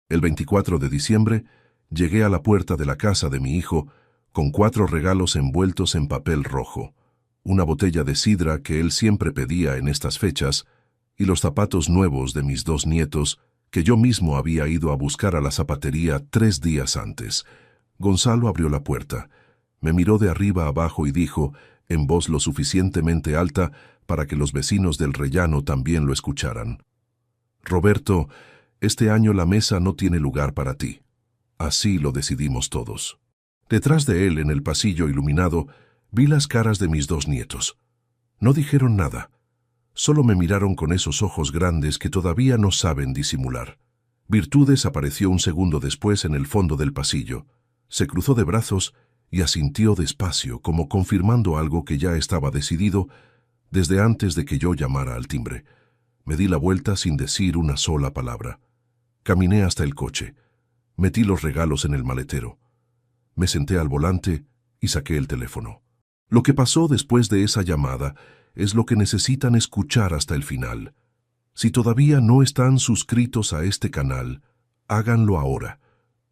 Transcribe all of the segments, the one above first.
El 24 de diciembre llegué a la puerta de la casa de mi hijo con 4 regalos envueltos en papel rojo, una botella de sidra que él siempre pedía en estas fechas y los zapatos nuevos de mis 2 nietos que yo mismo había ido a buscar a la zapatería 3 días antes. Gonzalo abrió la puerta, me miró de arriba abajo y dijo, en voz lo suficientemente alta para que los vecinos del rellano también lo escucharan: «Roberto, este año la mesa no tiene lugar para ti. Así lo decidimos todos». Detrás de él, en el pasillo iluminado, vi las caras de mis 2 nietos. No dijeron nada. Solo me miraron con esos ojos grandes que todavía no saben disimular. Virtudes apareció un segundo después en el fondo del pasillo. Se cruzó de brazos y asintió despacio, como confirmando algo que ya estaba decidido desde antes de que yo llamara al timbre. Me di la vuelta sin decir una sola palabra. Caminé hasta el coche. Metí los regalos en el maletero. Me senté al volante y saqué el teléfono. Lo que pasó después de esa llamada es lo que necesitan escuchar hasta el final. Si todavía no están suscritos a este canal, háganlo ahora.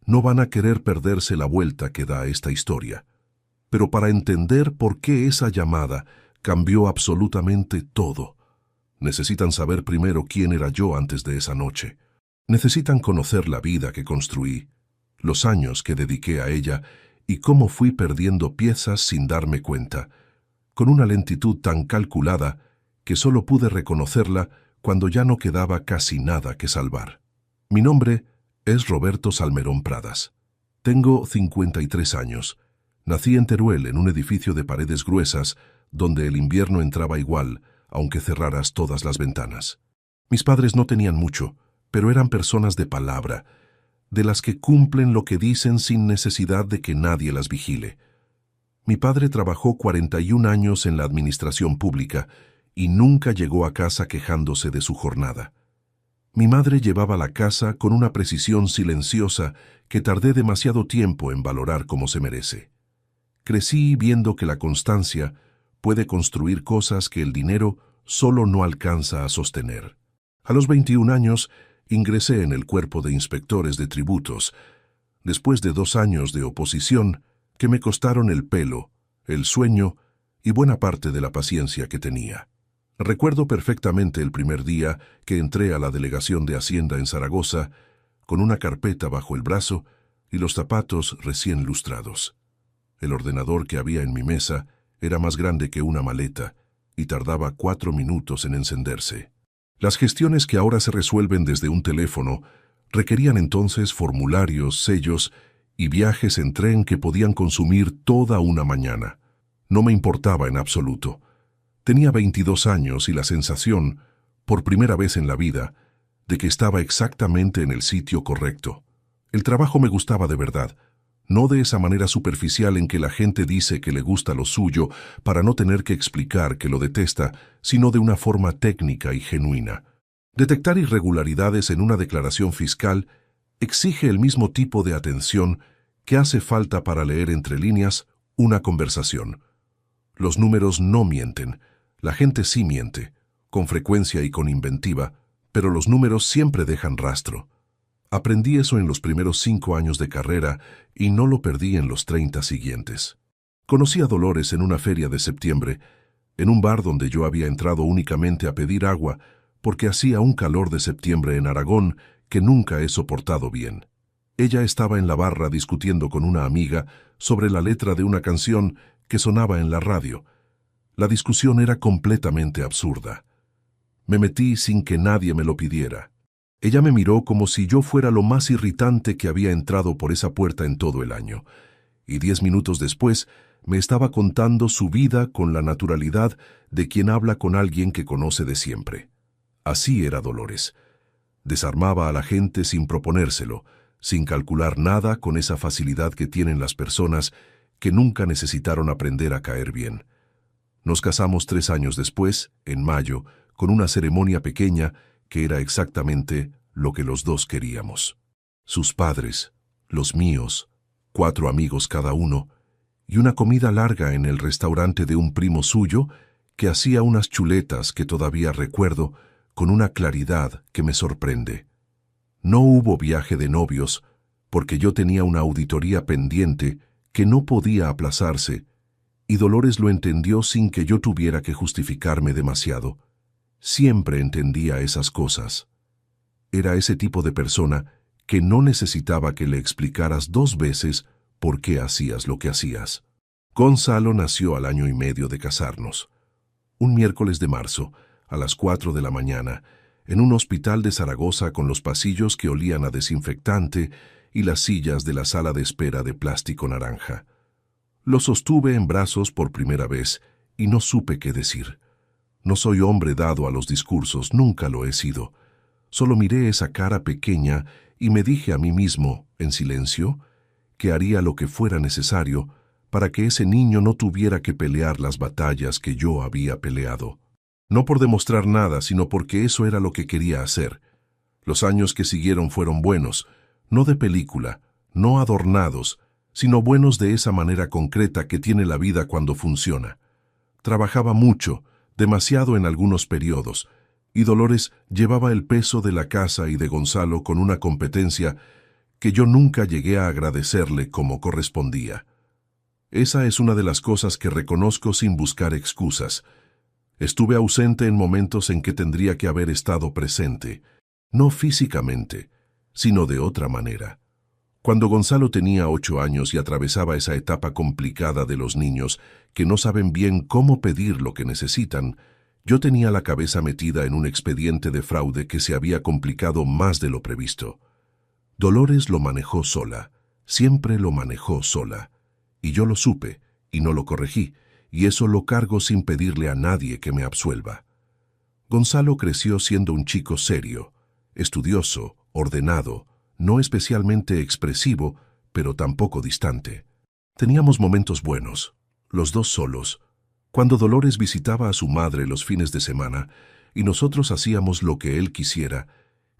No van a querer perderse la vuelta que da esta historia. Pero para entender por qué esa llamada cambió absolutamente todo, necesitan saber primero quién era yo antes de esa noche. Necesitan conocer la vida que construí, los años que dediqué a ella y cómo fui perdiendo piezas sin darme cuenta, con una lentitud tan calculada que solo pude reconocerla cuando ya no quedaba casi nada que salvar. Mi nombre es Roberto Salmerón Pradas. Tengo 53 años. Nací en Teruel, en un edificio de paredes gruesas, donde el invierno entraba igual, aunque cerraras todas las ventanas. Mis padres no tenían mucho, pero eran personas de palabra, de las que cumplen lo que dicen sin necesidad de que nadie las vigile. Mi padre trabajó 41 años en la administración pública y nunca llegó a casa quejándose de su jornada. Mi madre llevaba la casa con una precisión silenciosa que tardé demasiado tiempo en valorar como se merece. Crecí viendo que la constancia puede construir cosas que el dinero solo no alcanza a sostener. A los 21 años ingresé en el cuerpo de inspectores de tributos, después de 2 años de oposición que me costaron el pelo, el sueño y buena parte de la paciencia que tenía. Recuerdo perfectamente el primer día que entré a la delegación de Hacienda en Zaragoza, con una carpeta bajo el brazo y los zapatos recién lustrados. El ordenador que había en mi mesa era más grande que una maleta y tardaba 4 minutos en encenderse. Las gestiones que ahora se resuelven desde un teléfono requerían entonces formularios, sellos y viajes en tren que podían consumir toda una mañana. No me importaba en absoluto. Tenía 22 años y la sensación, por primera vez en la vida, de que estaba exactamente en el sitio correcto. El trabajo me gustaba de verdad, no de esa manera superficial en que la gente dice que le gusta lo suyo para no tener que explicar que lo detesta, sino de una forma técnica y genuina. Detectar irregularidades en una declaración fiscal exige el mismo tipo de atención que hace falta para leer entre líneas una conversación. Los números no mienten, la gente sí miente, con frecuencia y con inventiva, pero los números siempre dejan rastro. Aprendí eso en los primeros 5 años de carrera y no lo perdí en los 30 siguientes. Conocí a Dolores en una feria de septiembre, en un bar donde yo había entrado únicamente a pedir agua porque hacía un calor de septiembre en Aragón que nunca he soportado bien. Ella estaba en la barra discutiendo con una amiga sobre la letra de una canción que sonaba en la radio. La discusión era completamente absurda. Me metí sin que nadie me lo pidiera. Ella me miró como si yo fuera lo más irritante que había entrado por esa puerta en todo el año, y 10 minutos después me estaba contando su vida con la naturalidad de quien habla con alguien que conoce de siempre. Así era Dolores. Desarmaba a la gente sin proponérselo, sin calcular nada, con esa facilidad que tienen las personas que nunca necesitaron aprender a caer bien. Nos casamos 3 años después, en mayo, con una ceremonia pequeña que era exactamente lo que los dos queríamos. Sus padres, los míos, 4 amigos cada uno, y una comida larga en el restaurante de un primo suyo que hacía unas chuletas que todavía recuerdo con una claridad que me sorprende. No hubo viaje de novios, porque yo tenía una auditoría pendiente que no podía aplazarse, y Dolores lo entendió sin que yo tuviera que justificarme demasiado. Siempre entendía esas cosas. Era ese tipo de persona que no necesitaba que le explicaras 2 veces por qué hacías lo que hacías. Gonzalo nació al año y medio de casarnos. Un miércoles de marzo, a las 4 de la mañana, en un hospital de Zaragoza con los pasillos que olían a desinfectante y las sillas de la sala de espera de plástico naranja. Lo sostuve en brazos por primera vez y no supe qué decir. No soy hombre dado a los discursos, nunca lo he sido. Solo miré esa cara pequeña y me dije a mí mismo, en silencio, que haría lo que fuera necesario para que ese niño no tuviera que pelear las batallas que yo había peleado. No por demostrar nada, sino porque eso era lo que quería hacer. Los años que siguieron fueron buenos, no de película, no adornados, sino buenos de esa manera concreta que tiene la vida cuando funciona. Trabajaba mucho, demasiado en algunos periodos, y Dolores llevaba el peso de la casa y de Gonzalo con una competencia que yo nunca llegué a agradecerle como correspondía. Esa es una de las cosas que reconozco sin buscar excusas. Estuve ausente en momentos en que tendría que haber estado presente, no físicamente, sino de otra manera. Cuando Gonzalo tenía 8 años y atravesaba esa etapa complicada de los niños que no saben bien cómo pedir lo que necesitan, yo tenía la cabeza metida en un expediente de fraude que se había complicado más de lo previsto. Dolores lo manejó sola, siempre lo manejó sola, y yo lo supe y no lo corregí, y eso lo cargo sin pedirle a nadie que me absuelva. Gonzalo creció siendo un chico serio, estudioso, ordenado, no especialmente expresivo, pero tampoco distante. Teníamos momentos buenos, los dos solos, cuando Dolores visitaba a su madre los fines de semana y nosotros hacíamos lo que él quisiera,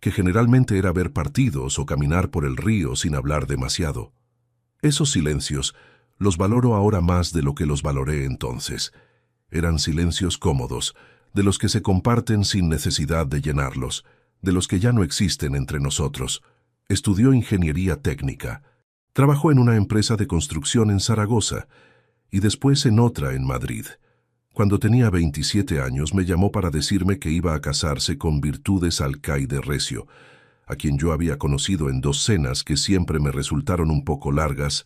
que generalmente era ver partidos o caminar por el río sin hablar demasiado. Esos silencios los valoro ahora más de lo que los valoré entonces. Eran silencios cómodos, de los que se comparten sin necesidad de llenarlos, de los que ya no existen entre nosotros. Estudió ingeniería técnica. Trabajó en una empresa de construcción en Zaragoza y después en otra en Madrid. Cuando tenía 27 años me llamó para decirme que iba a casarse con Virtudes Alcaide Recio, a quien yo había conocido en 2 cenas que siempre me resultaron un poco largas,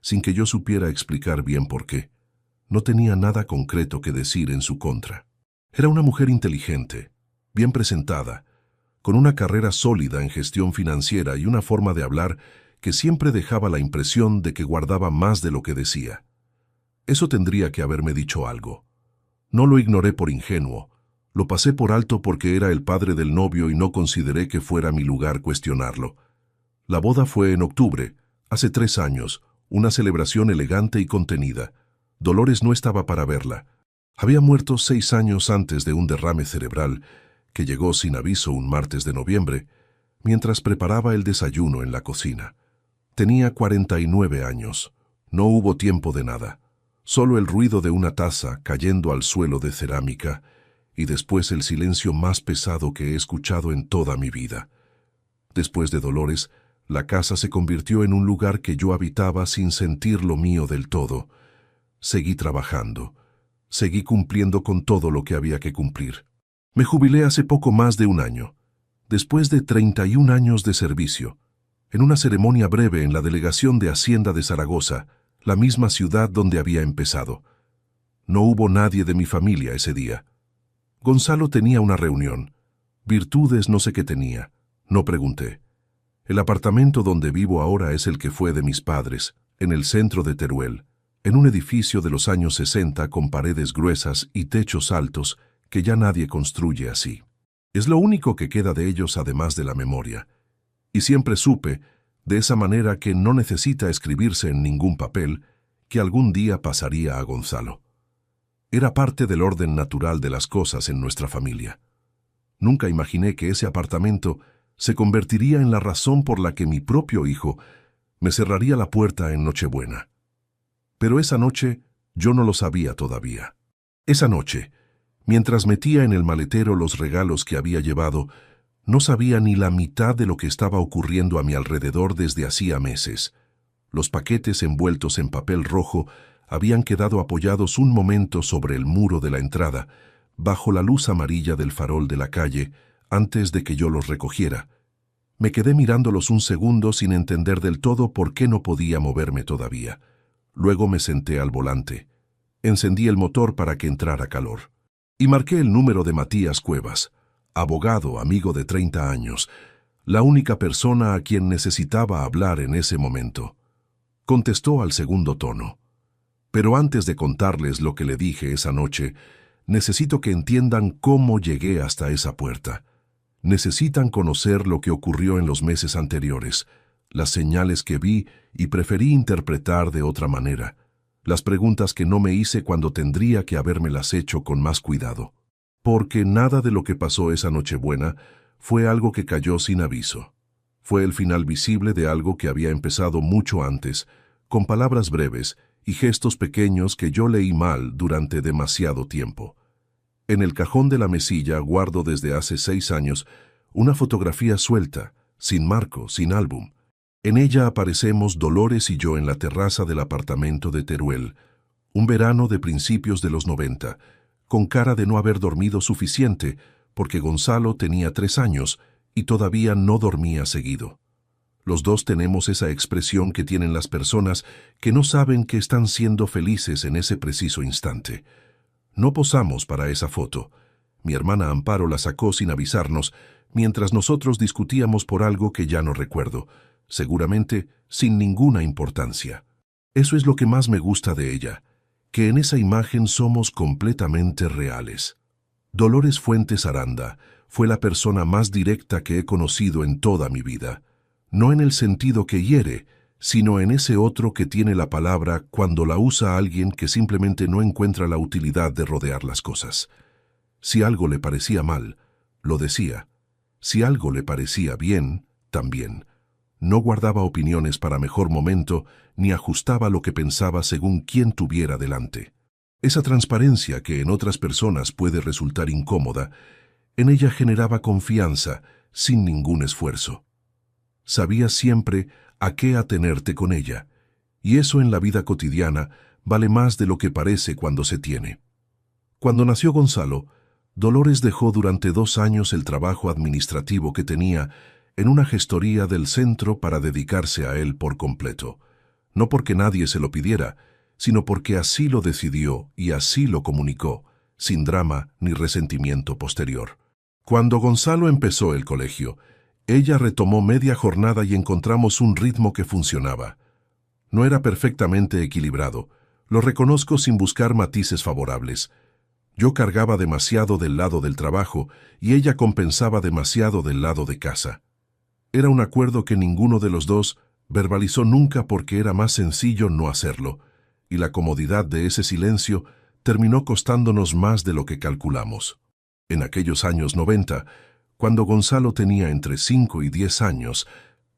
sin que yo supiera explicar bien por qué. No tenía nada concreto que decir en su contra. Era una mujer inteligente, bien presentada, con una carrera sólida en gestión financiera y una forma de hablar que siempre dejaba la impresión de que guardaba más de lo que decía. Eso tendría que haberme dicho algo. No lo ignoré por ingenuo, lo pasé por alto porque era el padre del novio y no consideré que fuera mi lugar cuestionarlo. La boda fue en octubre, hace 3 años, una celebración elegante y contenida. Dolores no estaba para verla. Había muerto 6 años antes de un derrame cerebral que llegó sin aviso un martes de noviembre, mientras preparaba el desayuno en la cocina. Tenía 49 años. No hubo tiempo de nada. Solo el ruido de una taza cayendo al suelo de cerámica y después el silencio más pesado que he escuchado en toda mi vida. Después de Dolores, la casa se convirtió en un lugar que yo habitaba sin sentir lo mío del todo. Seguí trabajando. Seguí cumpliendo con todo lo que había que cumplir. Me jubilé hace poco más de 1 año, después de 31 años de servicio, en una ceremonia breve en la Delegación de Hacienda de Zaragoza, la misma ciudad donde había empezado. No hubo nadie de mi familia ese día. Gonzalo tenía una reunión. Virtudes no sé qué tenía. No pregunté. El apartamento donde vivo ahora es el que fue de mis padres, en el centro de Teruel, en un edificio de los años 60 con paredes gruesas y techos altos que ya nadie construye así. Es lo único que queda de ellos además de la memoria. Y siempre supe, de esa manera que no necesita escribirse en ningún papel, que algún día pasaría a Gonzalo. Era parte del orden natural de las cosas en nuestra familia. Nunca imaginé que ese apartamento se convertiría en la razón por la que mi propio hijo me cerraría la puerta en Nochebuena. Pero esa noche yo no lo sabía todavía. Esa noche, mientras metía en el maletero los regalos que había llevado, No sabía ni la mitad de lo que estaba ocurriendo a mi alrededor desde hacía meses. Los paquetes envueltos en papel rojo habían quedado apoyados un momento sobre el muro de la entrada, bajo la luz amarilla del farol de la calle, antes de que yo los recogiera. Me quedé mirándolos un segundo sin entender del todo por qué no podía moverme todavía. Luego me senté al volante. Encendí el motor para que entrara calor. Y marqué el número de Matías Cuevas, abogado, amigo de 30 años, la única persona a quien necesitaba hablar en ese momento. Contestó al segundo tono. Pero antes de contarles lo que le dije esa noche, necesito que entiendan cómo llegué hasta esa puerta. Necesitan conocer lo que ocurrió en los meses anteriores, las señales que vi y preferí interpretar de otra manera, las preguntas que no me hice cuando tendría que habérmelas hecho con más cuidado. Porque nada de lo que pasó esa Nochebuena fue algo que cayó sin aviso. Fue el final visible de algo que había empezado mucho antes, con palabras breves y gestos pequeños que yo leí mal durante demasiado tiempo. En el cajón de la mesilla guardo desde hace 6 años una fotografía suelta, sin marco, sin álbum. En ella aparecemos Dolores y yo en la terraza del apartamento de Teruel, un verano de principios de los 90, con cara de no haber dormido suficiente, porque Gonzalo tenía 3 años y todavía no dormía seguido. Los dos tenemos esa expresión que tienen las personas que no saben que están siendo felices en ese preciso instante. No posamos para esa foto. Mi hermana Amparo la sacó sin avisarnos, mientras nosotros discutíamos por algo que ya no recuerdo, seguramente sin ninguna importancia. Eso es lo que más me gusta de ella, que en esa imagen somos completamente reales. Dolores Fuentes Aranda fue la persona más directa que he conocido en toda mi vida. No en el sentido que hiere, sino en ese otro que tiene la palabra cuando la usa alguien que simplemente no encuentra la utilidad de rodear las cosas. Si algo le parecía mal, lo decía. Si algo le parecía bien, también. No guardaba opiniones para mejor momento, ni ajustaba lo que pensaba según quién tuviera delante. Esa transparencia que en otras personas puede resultar incómoda, en ella generaba confianza, sin ningún esfuerzo. Sabías siempre a qué atenerte con ella, y eso en la vida cotidiana vale más de lo que parece cuando se tiene. Cuando nació Gonzalo, Dolores dejó durante 2 años el trabajo administrativo que tenía en una gestoría del centro para dedicarse a él por completo, no porque nadie se lo pidiera, sino porque así lo decidió y así lo comunicó, sin drama ni resentimiento posterior. Cuando Gonzalo empezó el colegio, ella retomó media jornada y encontramos un ritmo que funcionaba. No era perfectamente equilibrado, lo reconozco sin buscar matices favorables. Yo cargaba demasiado del lado del trabajo y ella compensaba demasiado del lado de casa. Era un acuerdo que ninguno de los dos verbalizó nunca porque era más sencillo no hacerlo, y la comodidad de ese silencio terminó costándonos más de lo que calculamos. En aquellos años 90, cuando Gonzalo tenía entre 5 y 10 años,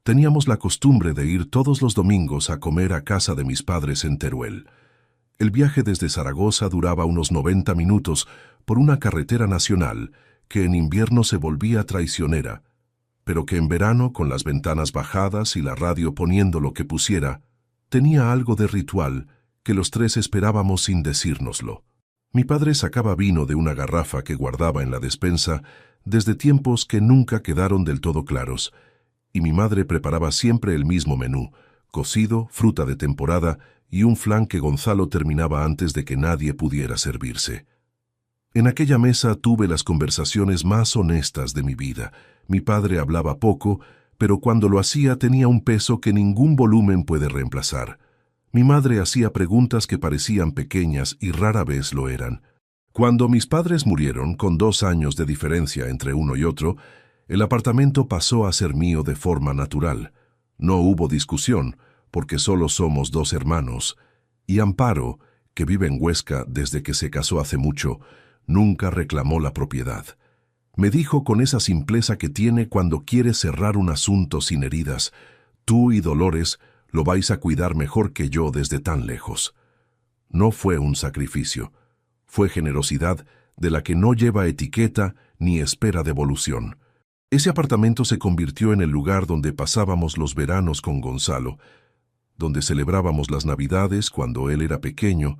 teníamos la costumbre de ir todos los domingos a comer a casa de mis padres en Teruel. El viaje desde Zaragoza duraba unos 90 minutos por una carretera nacional que en invierno se volvía traicionera, pero que en verano, con las ventanas bajadas y la radio poniendo lo que pusiera, tenía algo de ritual que los tres esperábamos sin decírnoslo. Mi padre sacaba vino de una garrafa que guardaba en la despensa desde tiempos que nunca quedaron del todo claros, y mi madre preparaba siempre el mismo menú, cocido, fruta de temporada y un flan que Gonzalo terminaba antes de que nadie pudiera servirse. En aquella mesa tuve las conversaciones más honestas de mi vida. Mi padre hablaba poco, pero cuando lo hacía tenía un peso que ningún volumen puede reemplazar. Mi madre hacía preguntas que parecían pequeñas y rara vez lo eran. Cuando mis padres murieron, con 2 años de diferencia entre uno y otro, el apartamento pasó a ser mío de forma natural. No hubo discusión, porque solo somos 2 hermanos, y Amparo, que vive en Huesca desde que se casó hace mucho, nunca reclamó la propiedad. Me dijo con esa simpleza que tiene cuando quiere cerrar un asunto sin heridas: tú y Dolores lo vais a cuidar mejor que yo desde tan lejos. No fue un sacrificio. Fue generosidad de la que no lleva etiqueta ni espera devolución. Ese apartamento se convirtió en el lugar donde pasábamos los veranos con Gonzalo, donde celebrábamos las Navidades cuando él era pequeño,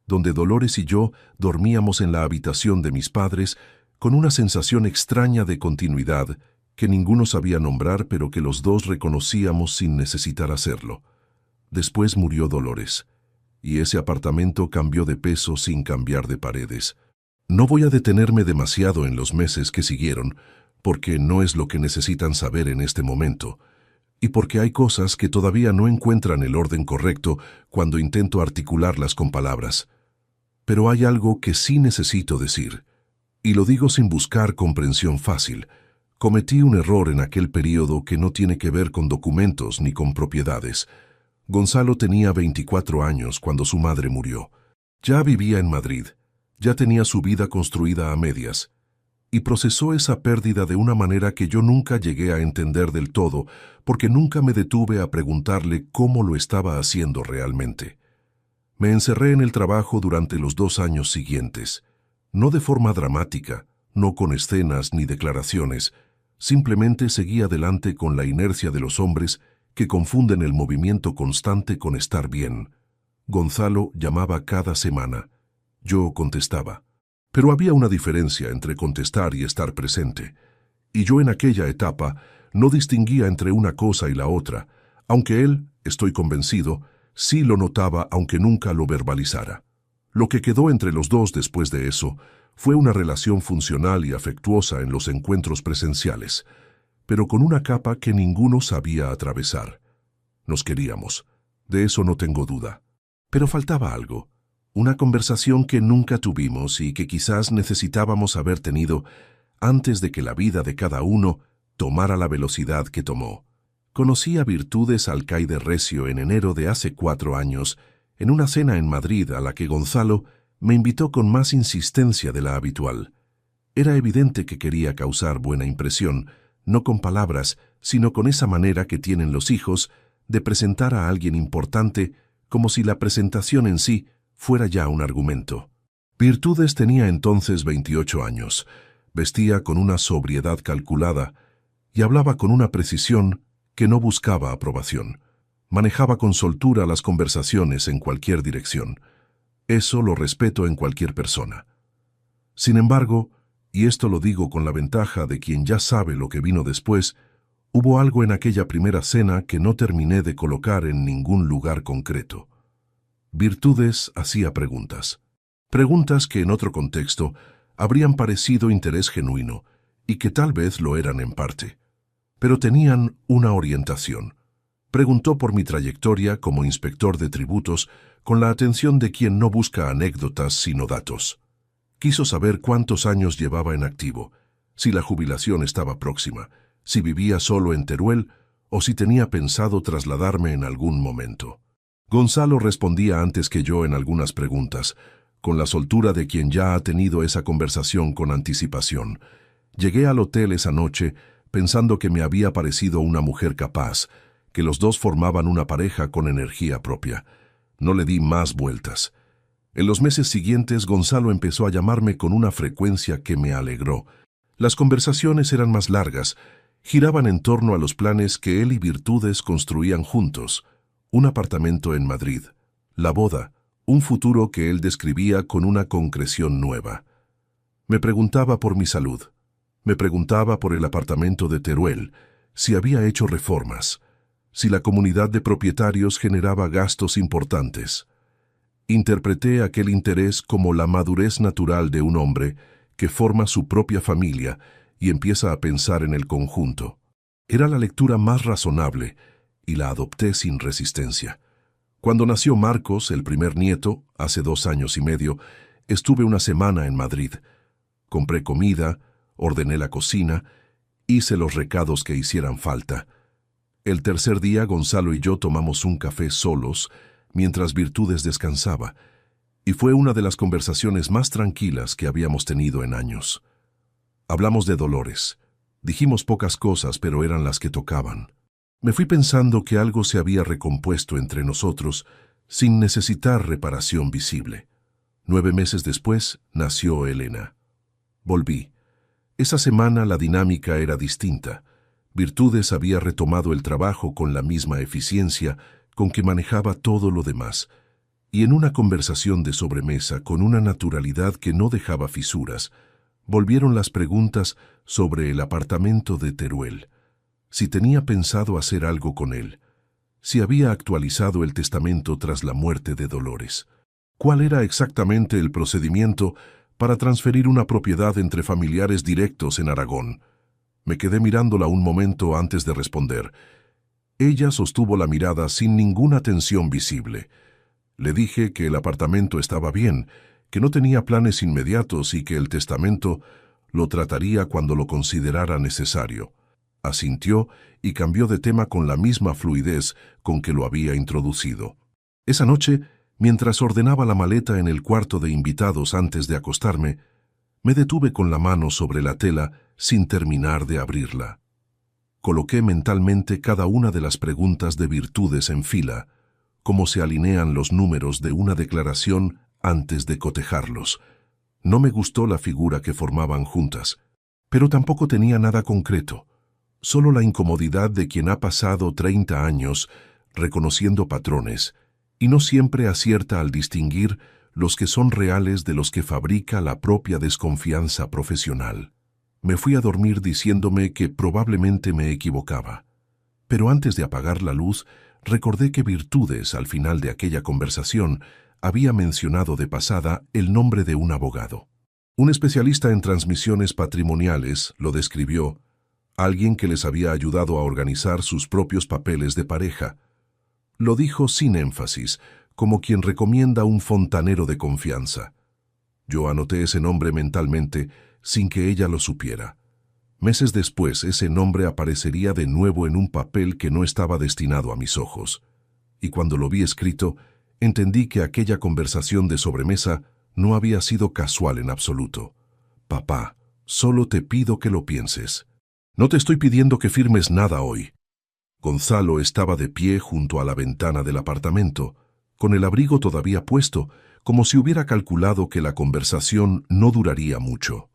donde Dolores y yo dormíamos en la habitación de mis padres con una sensación extraña de continuidad que ninguno sabía nombrar, pero que los dos reconocíamos sin necesitar hacerlo. Después murió Dolores, y ese apartamento cambió de peso sin cambiar de paredes. No voy a detenerme demasiado en los meses que siguieron, porque no es lo que necesitan saber en este momento, y porque hay cosas que todavía no encuentran el orden correcto cuando intento articularlas con palabras. Pero hay algo que sí necesito decir, y lo digo sin buscar comprensión fácil. Cometí un error en aquel período que no tiene que ver con documentos ni con propiedades. Gonzalo tenía 24 años cuando su madre murió. Ya vivía en Madrid, ya tenía su vida construida a medias, y procesó esa pérdida de una manera que yo nunca llegué a entender del todo, porque nunca me detuve a preguntarle cómo lo estaba haciendo realmente. Me encerré en el trabajo durante los 2 años siguientes, no de forma dramática, no con escenas ni declaraciones, simplemente seguí adelante con la inercia de los hombres que confunden el movimiento constante con estar bien. Gonzalo llamaba cada semana. Yo contestaba. Pero había una diferencia entre contestar y estar presente. Y yo en aquella etapa no distinguía entre una cosa y la otra, aunque él, estoy convencido, sí lo notaba aunque nunca lo verbalizara. Lo que quedó entre los dos después de eso fue una relación funcional y afectuosa en los encuentros presenciales, pero con una capa que ninguno sabía atravesar. Nos queríamos, de eso no tengo duda. Pero faltaba algo, una conversación que nunca tuvimos y que quizás necesitábamos haber tenido antes de que la vida de cada uno tomara la velocidad que tomó. Conocí a Virtudes Alcaide Recio en enero de hace 4 años, en una cena en Madrid a la que Gonzalo me invitó con más insistencia de la habitual. Era evidente que quería causar buena impresión, no con palabras, sino con esa manera que tienen los hijos de presentar a alguien importante como si la presentación en sí fuera ya un argumento. Virtudes tenía entonces 28 años, vestía con una sobriedad calculada y hablaba con una precisión que no buscaba aprobación. Manejaba con soltura las conversaciones en cualquier dirección. Eso lo respeto en cualquier persona. Sin embargo, y esto lo digo con la ventaja de quien ya sabe lo que vino después, hubo algo en aquella primera cena que no terminé de colocar en ningún lugar concreto. Virtudes hacía preguntas. Preguntas que en otro contexto habrían parecido interés genuino y que tal vez lo eran en parte. Pero tenían una orientación. Preguntó por mi trayectoria como inspector de tributos con la atención de quien no busca anécdotas sino datos. Quiso saber cuántos años llevaba en activo, si la jubilación estaba próxima, si vivía solo en Teruel o si tenía pensado trasladarme en algún momento. Gonzalo respondía antes que yo en algunas preguntas, con la soltura de quien ya ha tenido esa conversación con anticipación. Llegué al hotel esa noche pensando que me había parecido una mujer capaz, que los dos formaban una pareja con energía propia. No le di más vueltas. En los meses siguientes, Gonzalo empezó a llamarme con una frecuencia que me alegró. Las conversaciones eran más largas, giraban en torno a los planes que él y Virtudes construían juntos. Un apartamento en Madrid, la boda, un futuro que él describía con una concreción nueva. Me preguntaba por mi salud. Me preguntaba por el apartamento de Teruel, si había hecho reformas, si la comunidad de propietarios generaba gastos importantes. Interpreté aquel interés como la madurez natural de un hombre que forma su propia familia y empieza a pensar en el conjunto. Era la lectura más razonable y la adopté sin resistencia. Cuando nació Marcos, el primer nieto, hace 2 años y medio, estuve una semana en Madrid. Compré comida, ordené la cocina, hice los recados que hicieran falta. El tercer día Gonzalo y yo tomamos un café solos, mientras Virtudes descansaba, y fue una de las conversaciones más tranquilas que habíamos tenido en años. Hablamos de Dolores. Dijimos pocas cosas, pero eran las que tocaban. Me fui pensando que algo se había recompuesto entre nosotros sin necesitar reparación visible. 9 meses después nació Elena. Volví. Esa semana la dinámica era distinta. Virtudes había retomado el trabajo con la misma eficiencia con que manejaba todo lo demás, y en una conversación de sobremesa con una naturalidad que no dejaba fisuras, volvieron las preguntas sobre el apartamento de Teruel, si tenía pensado hacer algo con él, si había actualizado el testamento tras la muerte de Dolores, cuál era exactamente el procedimiento para transferir una propiedad entre familiares directos en Aragón. Me quedé mirándola un momento antes de responder. Ella sostuvo la mirada sin ninguna tensión visible. Le dije que el apartamento estaba bien, que no tenía planes inmediatos y que el testamento lo trataría cuando lo considerara necesario. Asintió y cambió de tema con la misma fluidez con que lo había introducido. Esa noche, mientras ordenaba la maleta en el cuarto de invitados antes de acostarme, me detuve con la mano sobre la tela sin terminar de abrirla. Coloqué mentalmente cada una de las preguntas de Virtudes en fila, como se alinean los números de una declaración antes de cotejarlos. No me gustó la figura que formaban juntas, pero tampoco tenía nada concreto, solo la incomodidad de quien ha pasado 30 años reconociendo patrones, y no siempre acierta al distinguir los que son reales de los que fabrica la propia desconfianza profesional. Me fui a dormir diciéndome que probablemente me equivocaba, pero antes de apagar la luz, recordé que Virtudes, al final de aquella conversación, había mencionado de pasada el nombre de un abogado. Un especialista en transmisiones patrimoniales lo describió, alguien que les había ayudado a organizar sus propios papeles de pareja. Lo dijo sin énfasis, como quien recomienda un fontanero de confianza. Yo anoté ese nombre mentalmente sin que ella lo supiera. Meses después, ese nombre aparecería de nuevo en un papel que no estaba destinado a mis ojos. Y cuando lo vi escrito, entendí que aquella conversación de sobremesa no había sido casual en absoluto. Papá, solo te pido que lo pienses. No te estoy pidiendo que firmes nada hoy. Gonzalo estaba de pie junto a la ventana del apartamento, con el abrigo todavía puesto, como si hubiera calculado que la conversación no duraría mucho.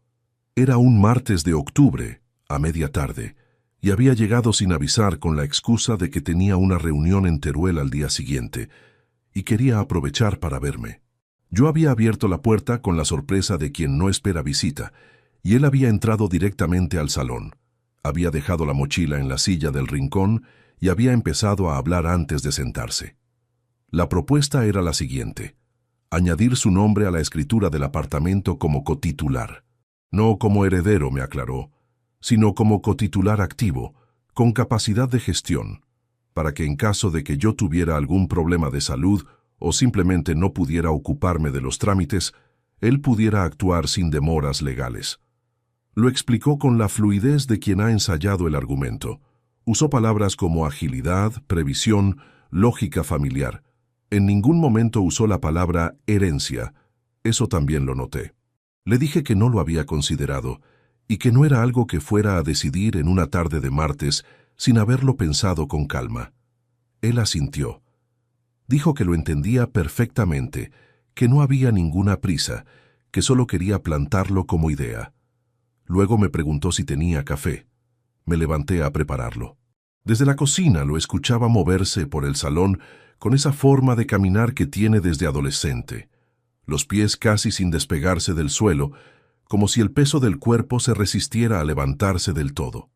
Era un martes de octubre, a media tarde, y había llegado sin avisar con la excusa de que tenía una reunión en Teruel al día siguiente, y quería aprovechar para verme. Yo había abierto la puerta con la sorpresa de quien no espera visita, y él había entrado directamente al salón. Había dejado la mochila en la silla del rincón y había empezado a hablar antes de sentarse. La propuesta era la siguiente: añadir su nombre a la escritura del apartamento como cotitular. No como heredero, me aclaró, sino como cotitular activo, con capacidad de gestión, para que en caso de que yo tuviera algún problema de salud o simplemente no pudiera ocuparme de los trámites, él pudiera actuar sin demoras legales. Lo explicó con la fluidez de quien ha ensayado el argumento. Usó palabras como agilidad, previsión, lógica familiar. En ningún momento usó la palabra herencia. Eso también lo noté. Le dije que no lo había considerado y que no era algo que fuera a decidir en una tarde de martes sin haberlo pensado con calma. Él asintió. Dijo que lo entendía perfectamente, que no había ninguna prisa, que solo quería plantarlo como idea. Luego me preguntó si tenía café. Me levanté a prepararlo. Desde la cocina lo escuchaba moverse por el salón con esa forma de caminar que tiene desde adolescente, los pies casi sin despegarse del suelo, como si el peso del cuerpo se resistiera a levantarse del todo.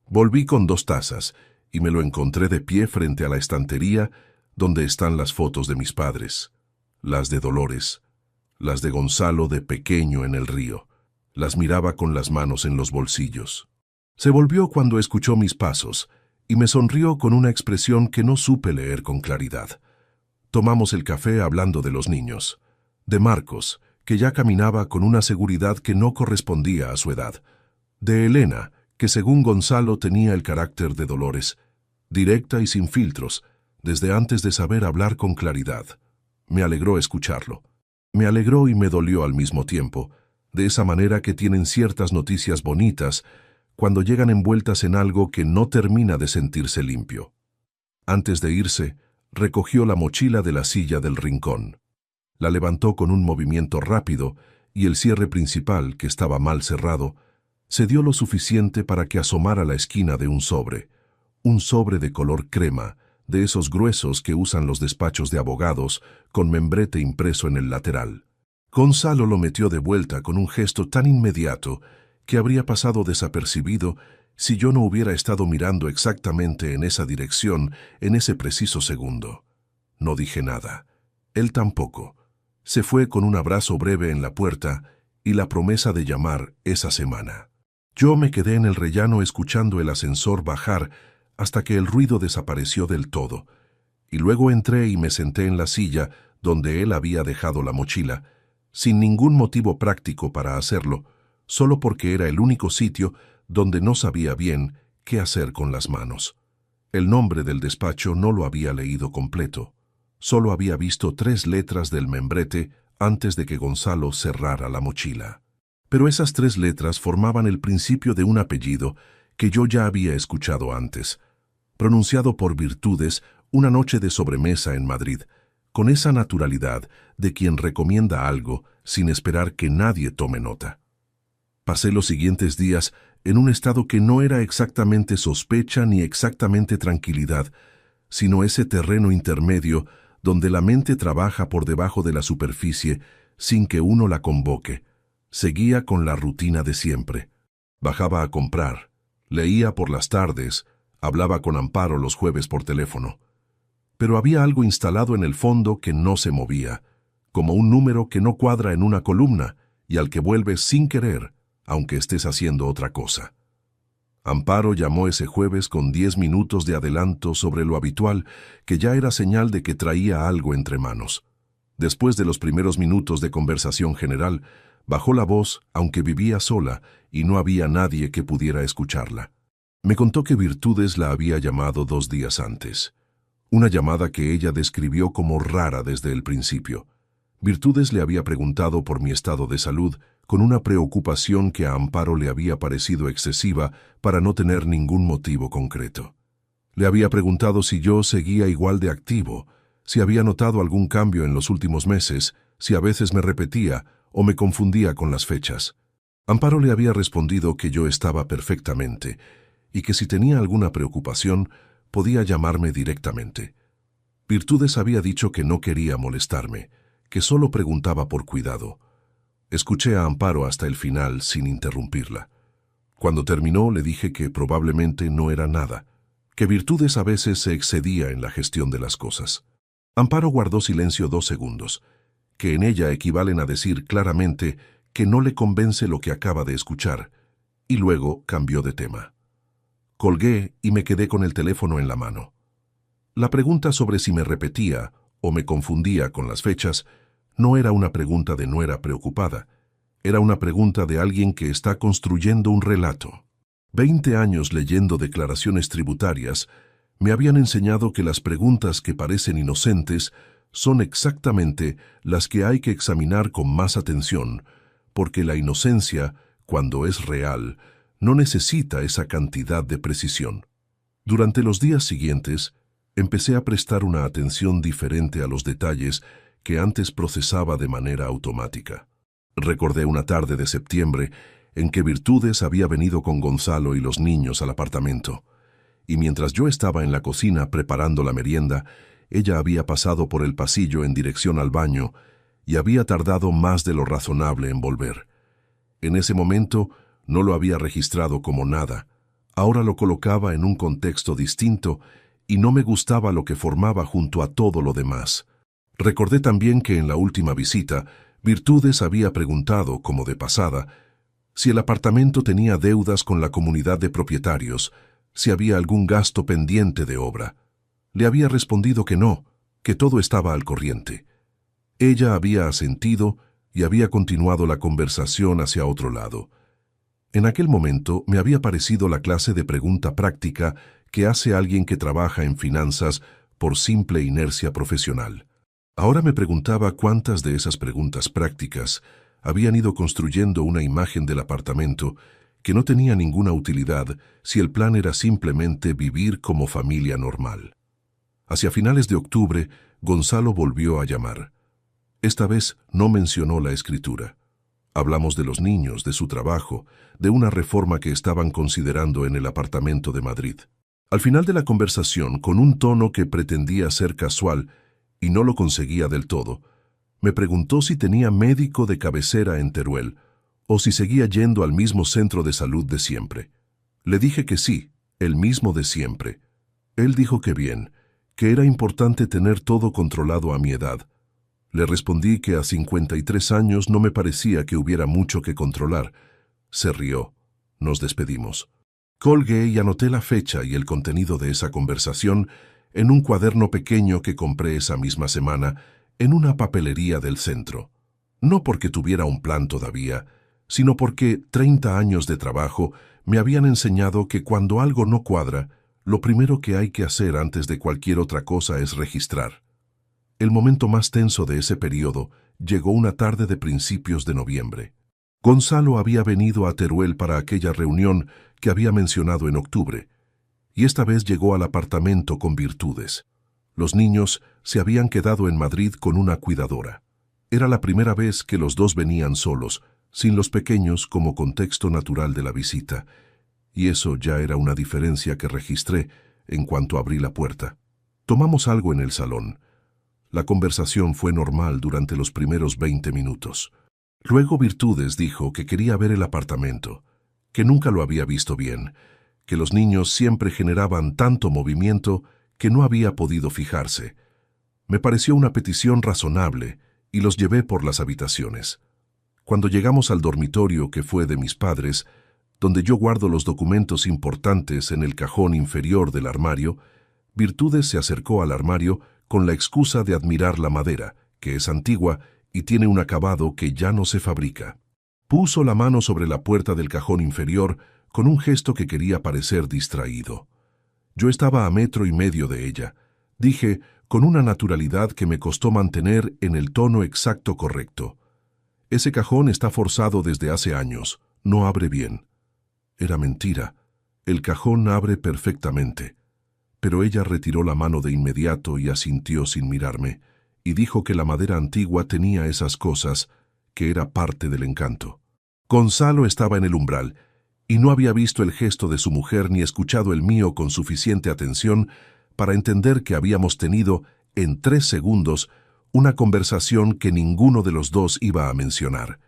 Volví con 2 tazas y me lo encontré de pie frente a la estantería donde están las fotos de mis padres, las de Dolores, las de Gonzalo de pequeño en el río. Las miraba con las manos en los bolsillos. Se volvió cuando escuchó mis pasos y me sonrió con una expresión que no supe leer con claridad. Tomamos el café hablando de los niños, de Marcos, que ya caminaba con una seguridad que no correspondía a su edad, de Elena, que según Gonzalo tenía el carácter de Dolores, directa y sin filtros, desde antes de saber hablar con claridad. Me alegró escucharlo. Me alegró y me dolió al mismo tiempo, de esa manera que tienen ciertas noticias bonitas cuando llegan envueltas en algo que no termina de sentirse limpio. Antes de irse, recogió la mochila de la silla del rincón. La levantó con un movimiento rápido y el cierre principal, que estaba mal cerrado, Se dio lo suficiente para que asomara la esquina de un sobre de color crema, de esos gruesos que usan los despachos de abogados, con membrete impreso en el lateral. Gonzalo lo metió de vuelta con un gesto tan inmediato que habría pasado desapercibido si yo no hubiera estado mirando exactamente en esa dirección en ese preciso segundo. No dije nada. Él tampoco. Se fue con un abrazo breve en la puerta y la promesa de llamar esa semana. Yo me quedé en el rellano escuchando el ascensor bajar hasta que el ruido desapareció del todo, y luego entré y me senté en la silla donde él había dejado la mochila, sin ningún motivo práctico para hacerlo, solo porque era el único sitio donde no sabía bien qué hacer con las manos. El nombre del despacho no lo había leído completo. Solo había visto 3 letras del membrete antes de que Gonzalo cerrara la mochila. Pero esas 3 letras formaban el principio de un apellido que yo ya había escuchado antes, pronunciado por Virtudes una noche de sobremesa en Madrid, con esa naturalidad de quien recomienda algo sin esperar que nadie tome nota. Pasé los siguientes días en un estado que no era exactamente sospecha ni exactamente tranquilidad, sino ese terreno intermedio donde la mente trabaja por debajo de la superficie sin que uno la convoque. Seguía con la rutina de siempre. Bajaba a comprar, leía por las tardes, hablaba con Amparo los jueves por teléfono. Pero había algo instalado en el fondo que no se movía, como un número que no cuadra en una columna y al que vuelves sin querer, aunque estés haciendo otra cosa. Amparo llamó ese jueves con 10 minutos de adelanto sobre lo habitual, que ya era señal de que traía algo entre manos. Después de los primeros minutos de conversación general, bajó la voz, aunque vivía sola y no había nadie que pudiera escucharla. Me contó que Virtudes la había llamado 2 días antes. Una llamada que ella describió como rara desde el principio. Virtudes le había preguntado por mi estado de salud, con una preocupación que a Amparo le había parecido excesiva para no tener ningún motivo concreto. Le había preguntado si yo seguía igual de activo, si había notado algún cambio en los últimos meses, si a veces me repetía o me confundía con las fechas. Amparo le había respondido que yo estaba perfectamente y que si tenía alguna preocupación podía llamarme directamente. Virtudes había dicho que no quería molestarme, que solo preguntaba por cuidado. Escuché a Amparo hasta el final sin interrumpirla. Cuando terminó le dije que probablemente no era nada, que Virtudes a veces se excedía en la gestión de las cosas. Amparo guardó silencio 2 segundos, que en ella equivalen a decir claramente que no le convence lo que acaba de escuchar, y luego cambió de tema. Colgué y me quedé con el teléfono en la mano. La pregunta sobre si me repetía o me confundía con las fechas no era una pregunta de nuera preocupada, era una pregunta de alguien que está construyendo un relato. 20 años leyendo declaraciones tributarias me habían enseñado que las preguntas que parecen inocentes son exactamente las que hay que examinar con más atención, porque la inocencia, cuando es real, no necesita esa cantidad de precisión. Durante los días siguientes, empecé a prestar una atención diferente a los detalles que antes procesaba de manera automática. Recordé una tarde de septiembre en que Virtudes había venido con Gonzalo y los niños al apartamento, y mientras yo estaba en la cocina preparando la merienda, ella había pasado por el pasillo en dirección al baño y había tardado más de lo razonable en volver. En ese momento no lo había registrado como nada. Ahora lo colocaba en un contexto distinto y no me gustaba lo que formaba junto a todo lo demás. Recordé también que en la última visita, Virtudes había preguntado, como de pasada, si el apartamento tenía deudas con la comunidad de propietarios, si había algún gasto pendiente de obra. Le había respondido que no, que todo estaba al corriente. Ella había asentido y había continuado la conversación hacia otro lado. En aquel momento me había parecido la clase de pregunta práctica que hace alguien que trabaja en finanzas por simple inercia profesional. Ahora me preguntaba cuántas de esas preguntas prácticas habían ido construyendo una imagen del apartamento que no tenía ninguna utilidad si el plan era simplemente vivir como familia normal. Hacia finales de octubre, Gonzalo volvió a llamar. Esta vez no mencionó la escritura. Hablamos de los niños, de su trabajo, de una reforma que estaban considerando en el apartamento de Madrid. Al final de la conversación, con un tono que pretendía ser casual y no lo conseguía del todo, me preguntó si tenía médico de cabecera en Teruel o si seguía yendo al mismo centro de salud de siempre. Le dije que sí, el mismo de siempre. Él dijo que bien, que era importante tener todo controlado a mi edad. Le respondí que a 53 años no me parecía que hubiera mucho que controlar. Se rió. Nos despedimos. Colgué y anoté la fecha y el contenido de esa conversación en un cuaderno pequeño que compré esa misma semana en una papelería del centro. No porque tuviera un plan todavía, sino porque 30 años de trabajo me habían enseñado que cuando algo no cuadra, lo primero que hay que hacer antes de cualquier otra cosa es registrar. El momento más tenso de ese periodo llegó una tarde de principios de noviembre. Gonzalo había venido a Teruel para aquella reunión que había mencionado en octubre, y esta vez llegó al apartamento con Virtudes. Los niños se habían quedado en Madrid con una cuidadora. Era la primera vez que los dos venían solos, sin los pequeños como contexto natural de la visita, y eso ya era una diferencia que registré en cuanto abrí la puerta. Tomamos algo en el salón. La conversación fue normal durante los primeros 20 minutos. Luego Virtudes dijo que quería ver el apartamento, que nunca lo había visto bien, que los niños siempre generaban tanto movimiento que no había podido fijarse. Me pareció una petición razonable y los llevé por las habitaciones. Cuando llegamos al dormitorio que fue de mis padres, donde yo guardo los documentos importantes en el cajón inferior del armario, Virtudes se acercó al armario con la excusa de admirar la madera, que es antigua y tiene un acabado que ya no se fabrica. Puso la mano sobre la puerta del cajón inferior con un gesto que quería parecer distraído. Yo estaba a 1,5 metros de ella. Dije, con una naturalidad que me costó mantener en el tono exacto correcto: ese cajón está forzado desde hace años, no abre bien. Era mentira. El cajón abre perfectamente. Pero ella retiró la mano de inmediato y asintió sin mirarme, y dijo que la madera antigua tenía esas cosas, que era parte del encanto. Gonzalo estaba en el umbral, y no había visto el gesto de su mujer ni escuchado el mío con suficiente atención para entender que habíamos tenido, en 3 segundos, una conversación que ninguno de los dos iba a mencionar.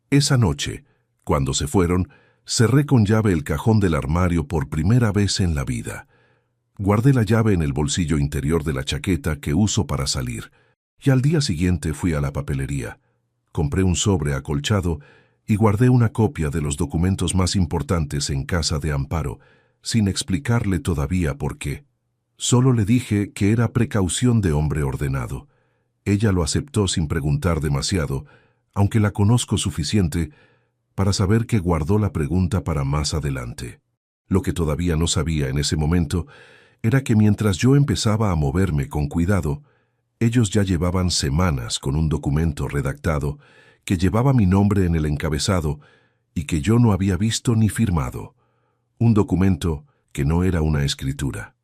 Esa noche, cuando se fueron, cerré con llave el cajón del armario por primera vez en la vida. Guardé la llave en el bolsillo interior de la chaqueta que uso para salir, y al día siguiente fui a la papelería. Compré un sobre acolchado y guardé una copia de los documentos más importantes en casa de Amparo, sin explicarle todavía por qué. Solo le dije que era precaución de hombre ordenado. Ella lo aceptó sin preguntar demasiado, aunque la conozco suficiente para saber que guardó la pregunta para más adelante. Lo que todavía no sabía en ese momento era que mientras yo empezaba a moverme con cuidado, ellos ya llevaban semanas con un documento redactado que llevaba mi nombre en el encabezado y que yo no había visto ni firmado. Un documento que no era una escritura,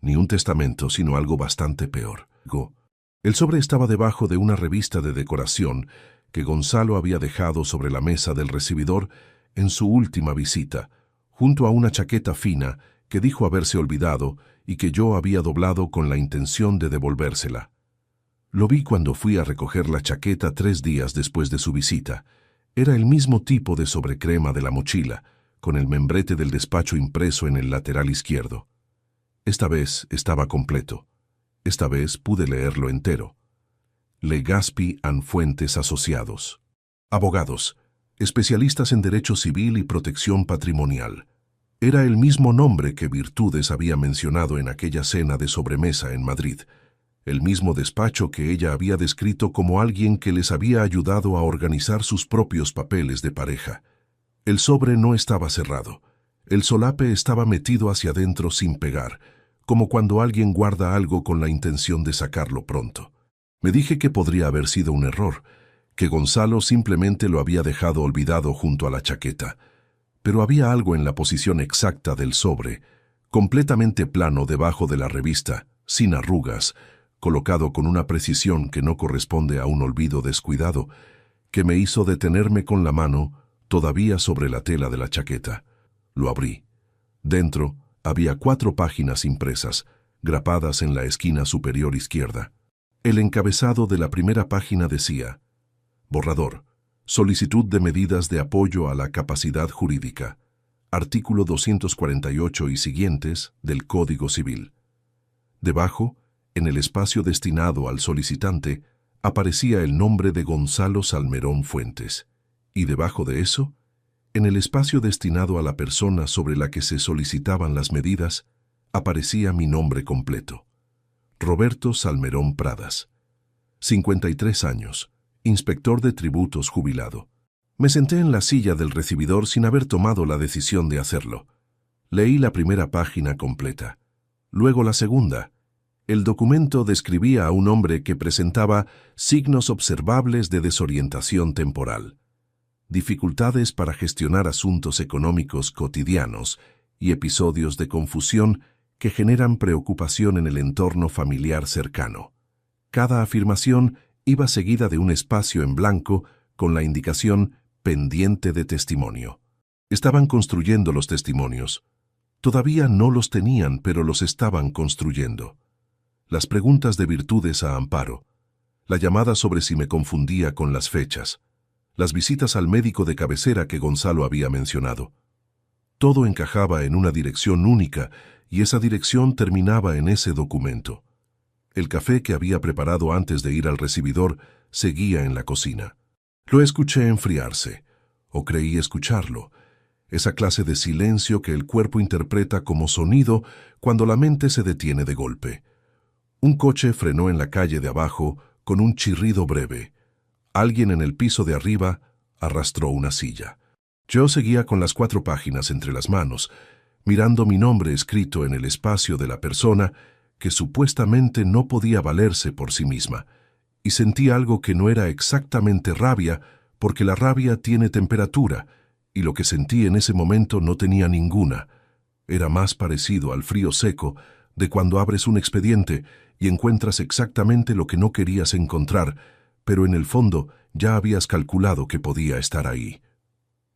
ni un testamento, sino algo bastante peor. El sobre estaba debajo de una revista de decoración que Gonzalo había dejado sobre la mesa del recibidor en su última visita, junto a una chaqueta fina que dijo haberse olvidado y que yo había doblado con la intención de devolvérsela. Lo vi cuando fui a recoger la chaqueta 3 días después de su visita. Era el mismo tipo de sobrecrema de la mochila, con el membrete del despacho impreso en el lateral izquierdo. Esta vez estaba completo. Esta vez pude leerlo entero. Legaspi and Fuentes Asociados. Abogados, especialistas en derecho civil y protección patrimonial. Era el mismo nombre que Virtudes había mencionado en aquella cena de sobremesa en Madrid, el mismo despacho que ella había descrito como alguien que les había ayudado a organizar sus propios papeles de pareja. El sobre no estaba cerrado. El solape estaba metido hacia adentro sin pegar, como cuando alguien guarda algo con la intención de sacarlo pronto. Me dije que podría haber sido un error, que Gonzalo simplemente lo había dejado olvidado junto a la chaqueta. Pero había algo en la posición exacta del sobre, completamente plano debajo de la revista, sin arrugas, colocado con una precisión que no corresponde a un olvido descuidado, que me hizo detenerme con la mano todavía sobre la tela de la chaqueta. Lo abrí. Dentro había 4 páginas impresas, grapadas en la esquina superior izquierda. El encabezado de la primera página decía: borrador, solicitud de medidas de apoyo a la capacidad jurídica, artículo 248 y siguientes del Código Civil. Debajo, en el espacio destinado al solicitante, aparecía el nombre de Gonzalo Salmerón Fuentes, y debajo de eso, en el espacio destinado a la persona sobre la que se solicitaban las medidas, aparecía mi nombre completo: Roberto Salmerón Pradas, 53 años, inspector de tributos jubilado. Me senté en la silla del recibidor sin haber tomado la decisión de hacerlo. Leí la primera página completa, luego la segunda. El documento describía a un hombre que presentaba signos observables de desorientación temporal, dificultades para gestionar asuntos económicos cotidianos y episodios de confusión que generan preocupación en el entorno familiar cercano. Cada afirmación iba seguida de un espacio en blanco con la indicación pendiente de testimonio. Estaban construyendo los testimonios. Todavía no los tenían, pero los estaban construyendo. Las preguntas de virtudes a Amparo, la llamada sobre si me confundía con las fechas, las visitas al médico de cabecera que Gonzalo había mencionado. Todo encajaba en una dirección única y esa dirección terminaba en ese documento. El café que había preparado antes de ir al recibidor seguía en la cocina. Lo escuché enfriarse, o creí escucharlo, esa clase de silencio que el cuerpo interpreta como sonido cuando la mente se detiene de golpe. Un coche frenó en la calle de abajo con un chirrido breve. Alguien en el piso de arriba arrastró una silla. Yo seguía con las 4 páginas entre las manos, mirando mi nombre escrito en el espacio de la persona que supuestamente no podía valerse por sí misma, y sentí algo que no era exactamente rabia, porque la rabia tiene temperatura, y lo que sentí en ese momento no tenía ninguna. Era más parecido al frío seco de cuando abres un expediente y encuentras exactamente lo que no querías encontrar, pero en el fondo ya habías calculado que podía estar ahí.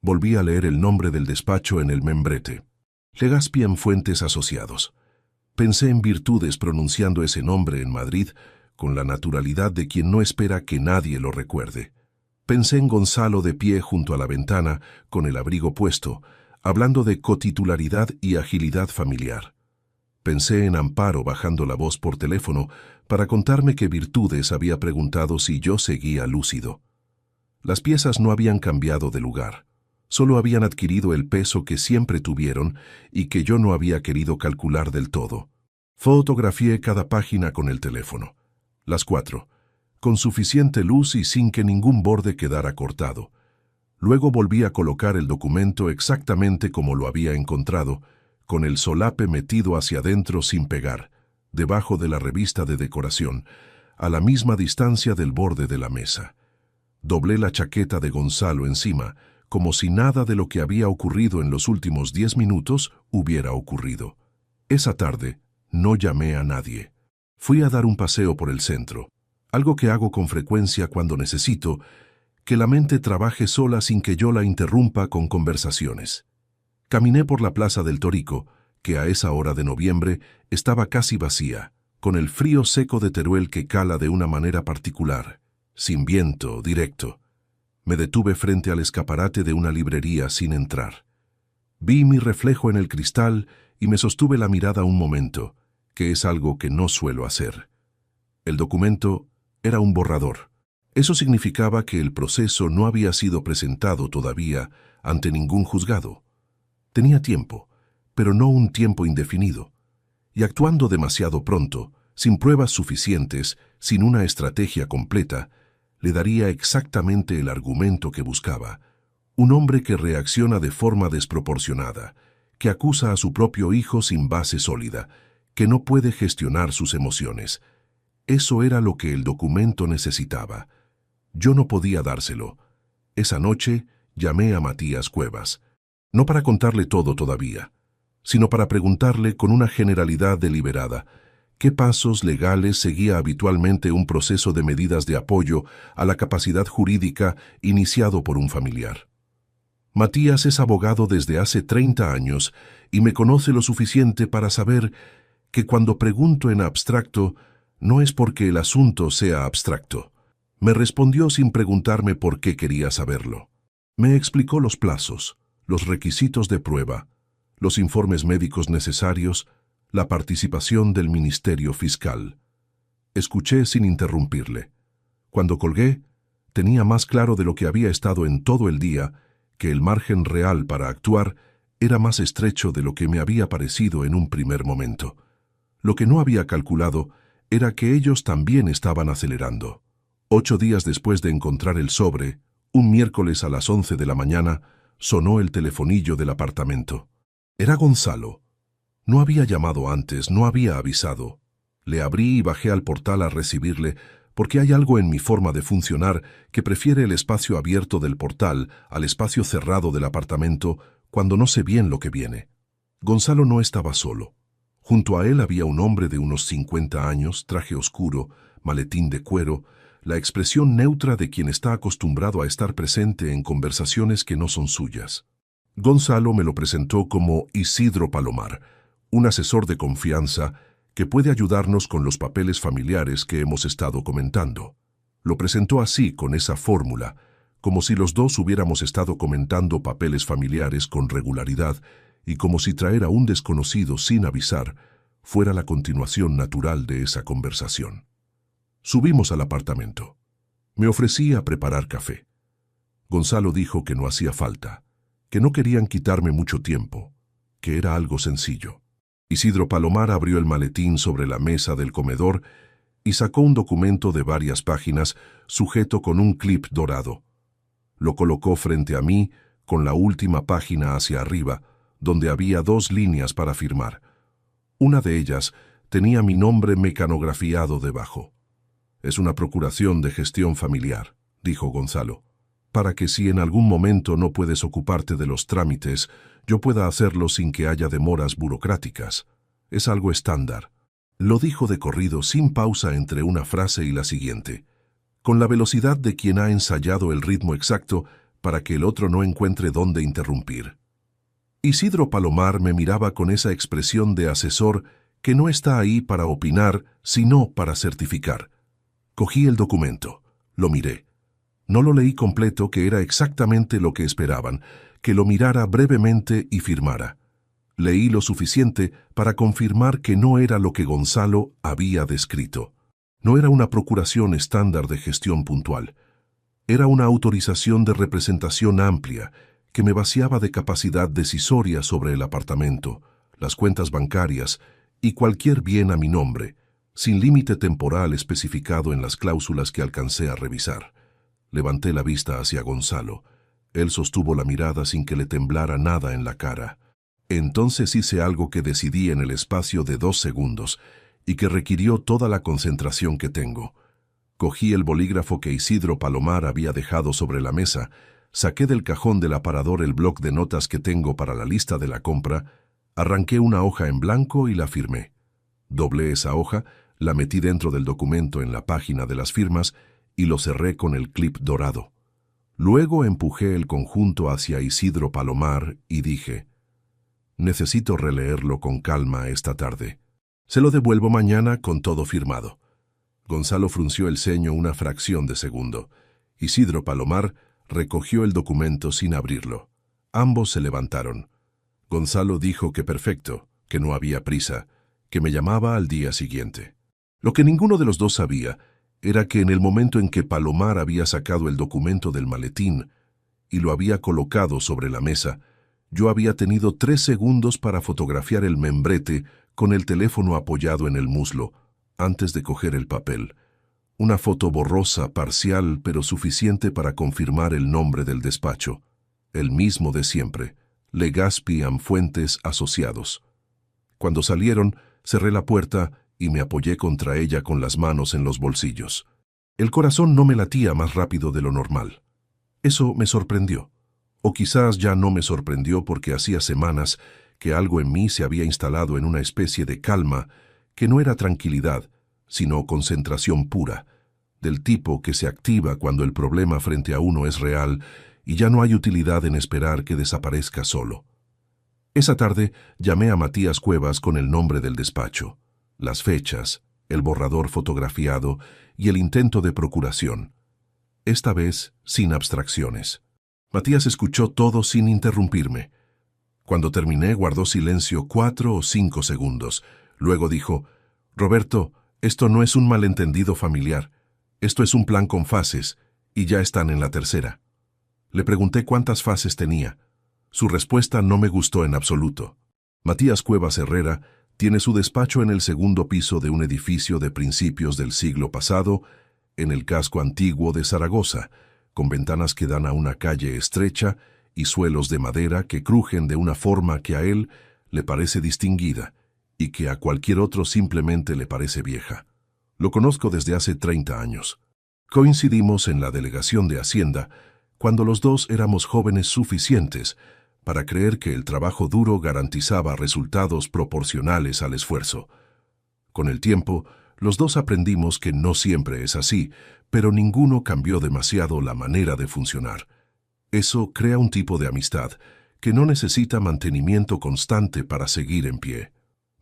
Volví a leer el nombre del despacho en el membrete: Legazpi Fuentes Asociados. Pensé en virtudes pronunciando ese nombre en Madrid con la naturalidad de quien no espera que nadie lo recuerde. Pensé en Gonzalo de pie junto a la ventana, con el abrigo puesto, hablando de cotitularidad y agilidad familiar. Pensé en Amparo bajando la voz por teléfono para contarme que Virtudes había preguntado si yo seguía lúcido. Las piezas no habían cambiado de lugar, solo habían adquirido el peso que siempre tuvieron y que yo no había querido calcular del todo. Fotografié cada página con el teléfono, las 4, con suficiente luz y sin que ningún borde quedara cortado. Luego volví a colocar el documento exactamente como lo había encontrado, con el solape metido hacia adentro sin pegar, debajo de la revista de decoración, a la misma distancia del borde de la mesa. Doblé la chaqueta de Gonzalo encima, como si nada de lo que había ocurrido en los últimos 10 minutos hubiera ocurrido. Esa tarde no llamé a nadie. Fui a dar un paseo por el centro, algo que hago con frecuencia cuando necesito que la mente trabaje sola sin que yo la interrumpa con conversaciones. Caminé por la Plaza del Torico, que a esa hora de noviembre estaba casi vacía, con el frío seco de Teruel que cala de una manera particular, sin viento, directo. Me detuve frente al escaparate de una librería sin entrar. Vi mi reflejo en el cristal y me sostuve la mirada un momento, que es algo que no suelo hacer. El documento era un borrador. Eso significaba que el proceso no había sido presentado todavía ante ningún juzgado. Tenía tiempo, pero no un tiempo indefinido. Y actuando demasiado pronto, sin pruebas suficientes, sin una estrategia completa, le daría exactamente el argumento que buscaba. Un hombre que reacciona de forma desproporcionada, que acusa a su propio hijo sin base sólida, que no puede gestionar sus emociones. Eso era lo que el documento necesitaba. Yo no podía dárselo. Esa noche llamé a Matías Cuevas, no para contarle todo todavía, sino para preguntarle con una generalidad deliberada ¿Qué pasos legales seguía habitualmente un proceso de medidas de apoyo a la capacidad jurídica iniciado por un familiar? Matías es abogado desde hace 30 años y me conoce lo suficiente para saber que cuando pregunto en abstracto, no es porque el asunto sea abstracto. Me respondió sin preguntarme por qué quería saberlo. Me explicó los plazos, los requisitos de prueba, los informes médicos necesarios, la participación del Ministerio Fiscal. Escuché sin interrumpirle. Cuando colgué, tenía más claro de lo que había estado en todo el día que el margen real para actuar era más estrecho de lo que me había parecido en un primer momento. Lo que no había calculado era que ellos también estaban acelerando. 8 días después de encontrar el sobre, un miércoles a las 11 de la mañana, sonó el telefonillo del apartamento. Era Gonzalo. No había llamado antes, no había avisado. Le abrí y bajé al portal a recibirle, porque hay algo en mi forma de funcionar que prefiere el espacio abierto del portal al espacio cerrado del apartamento cuando no sé bien lo que viene. Gonzalo no estaba solo. Junto a él había un hombre de unos 50 años, traje oscuro, maletín de cuero, la expresión neutra de quien está acostumbrado a estar presente en conversaciones que no son suyas. Gonzalo me lo presentó como Isidro Palomar, un asesor de confianza que puede ayudarnos con los papeles familiares que hemos estado comentando. Lo presentó así, con esa fórmula, como si los dos hubiéramos estado comentando papeles familiares con regularidad y como si traer a un desconocido sin avisar fuera la continuación natural de esa conversación. Subimos al apartamento. Me ofrecí a preparar café. Gonzalo dijo que no hacía falta, que no querían quitarme mucho tiempo, que era algo sencillo. Isidro Palomar abrió el maletín sobre la mesa del comedor y sacó un documento de varias páginas sujeto con un clip dorado. Lo colocó frente a mí con la última página hacia arriba, donde había 2 líneas para firmar. Una de ellas tenía mi nombre mecanografiado debajo. Es una procuración de gestión familiar, dijo Gonzalo, para que si en algún momento no puedes ocuparte de los trámites, yo pueda hacerlo sin que haya demoras burocráticas. Es algo estándar. Lo dijo de corrido, sin pausa entre una frase y la siguiente, con la velocidad de quien ha ensayado el ritmo exacto para que el otro no encuentre dónde interrumpir. Isidro Palomar me miraba con esa expresión de asesor que no está ahí para opinar, sino para certificar. Cogí el documento, lo miré. No lo leí completo, que era exactamente lo que esperaban, que lo mirara brevemente y firmara. Leí lo suficiente para confirmar que no era lo que Gonzalo había descrito. No era una procuración estándar de gestión puntual. Era una autorización de representación amplia que me vaciaba de capacidad decisoria sobre el apartamento, las cuentas bancarias y cualquier bien a mi nombre, sin límite temporal especificado en las cláusulas que alcancé a revisar. Levanté la vista hacia Gonzalo. Él sostuvo la mirada sin que le temblara nada en la cara. Entonces hice algo que decidí en el espacio de 2 segundos y que requirió toda la concentración que tengo. Cogí el bolígrafo que Isidro Palomar había dejado sobre la mesa, saqué del cajón del aparador el bloc de notas que tengo para la lista de la compra, arranqué una hoja en blanco y la firmé. Doblé esa hoja, la metí dentro del documento en la página de las firmas y lo cerré con el clip dorado. Luego empujé el conjunto hacia Isidro Palomar y dije, necesito releerlo con calma esta tarde. Se lo devuelvo mañana con todo firmado. Gonzalo frunció el ceño una fracción de segundo. Isidro Palomar recogió el documento sin abrirlo. Ambos se levantaron. Gonzalo dijo que perfecto, que no había prisa, que me llamaba al día siguiente. Lo que ninguno de los dos sabía era que en el momento en que Palomar había sacado el documento del maletín y lo había colocado sobre la mesa, yo había tenido 3 segundos para fotografiar el membrete con el teléfono apoyado en el muslo, antes de coger el papel. Una foto borrosa, parcial, pero suficiente para confirmar el nombre del despacho, el mismo de siempre, Legaspi & Fuentes Asociados. Cuando salieron, cerré la puerta y me apoyé contra ella con las manos en los bolsillos. El corazón no me latía más rápido de lo normal. Eso me sorprendió. O quizás ya no me sorprendió porque hacía semanas que algo en mí se había instalado en una especie de calma que no era tranquilidad, sino concentración pura, del tipo que se activa cuando el problema frente a uno es real y ya no hay utilidad en esperar que desaparezca solo. Esa tarde llamé a Matías Cuevas con el nombre del despacho, las fechas, el borrador fotografiado y el intento de procuración. Esta vez sin abstracciones. Matías escuchó todo sin interrumpirme. Cuando terminé guardó silencio 4 o 5 segundos. Luego dijo: «Roberto, esto no es un malentendido familiar. Esto es un plan con fases, y ya están en la tercera». Le pregunté cuántas fases tenía. Su respuesta no me gustó en absoluto. Matías Cuevas Herrera tiene su despacho en el segundo piso de un edificio de principios del siglo pasado, en el casco antiguo de Zaragoza, con ventanas que dan a una calle estrecha y suelos de madera que crujen de una forma que a él le parece distinguida y que a cualquier otro simplemente le parece vieja. Lo conozco desde hace 30 años. Coincidimos en la delegación de Hacienda cuando los dos éramos jóvenes suficientes para creer que el trabajo duro garantizaba resultados proporcionales al esfuerzo. Con el tiempo, los dos aprendimos que no siempre es así, pero ninguno cambió demasiado la manera de funcionar. Eso crea un tipo de amistad que no necesita mantenimiento constante para seguir en pie.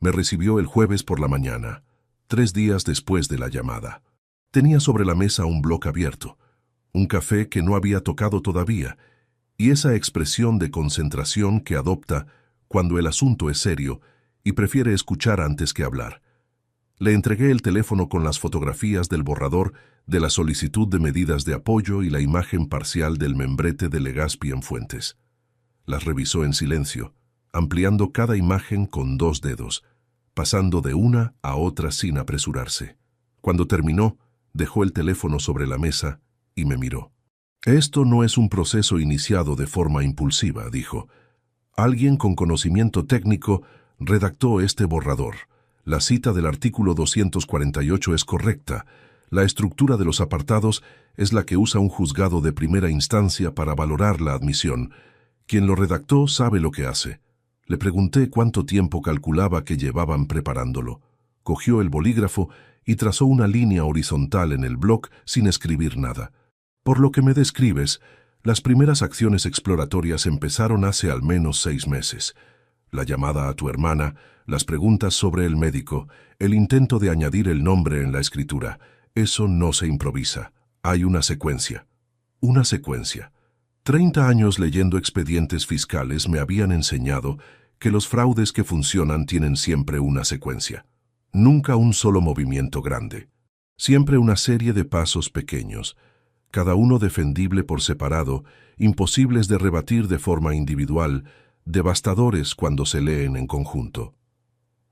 Me recibió el jueves por la mañana, 3 días después de la llamada. Tenía sobre la mesa un bloc abierto, un café que no había tocado todavía, y esa expresión de concentración que adopta cuando el asunto es serio y prefiere escuchar antes que hablar. Le entregué el teléfono con las fotografías del borrador de la solicitud de medidas de apoyo y la imagen parcial del membrete de Legazpi en Fuentes. Las revisó en silencio, ampliando cada imagen con 2 dedos, pasando de una a otra sin apresurarse. Cuando terminó, dejó el teléfono sobre la mesa y me miró. «Esto no es un proceso iniciado de forma impulsiva», dijo. «Alguien con conocimiento técnico redactó este borrador. La cita del artículo 248 es correcta. La estructura de los apartados es la que usa un juzgado de primera instancia para valorar la admisión. Quien lo redactó sabe lo que hace». Le pregunté cuánto tiempo calculaba que llevaban preparándolo. Cogió el bolígrafo y trazó una línea horizontal en el bloc sin escribir nada. «Por lo que me describes, las primeras acciones exploratorias empezaron hace al menos 6 meses. La llamada a tu hermana, las preguntas sobre el médico, el intento de añadir el nombre en la escritura. Eso no se improvisa. Hay una secuencia». Una secuencia. 30 años leyendo expedientes fiscales me habían enseñado que los fraudes que funcionan tienen siempre una secuencia. Nunca un solo movimiento grande. Siempre una serie de pasos pequeños, cada uno defendible por separado, imposibles de rebatir de forma individual, devastadores cuando se leen en conjunto.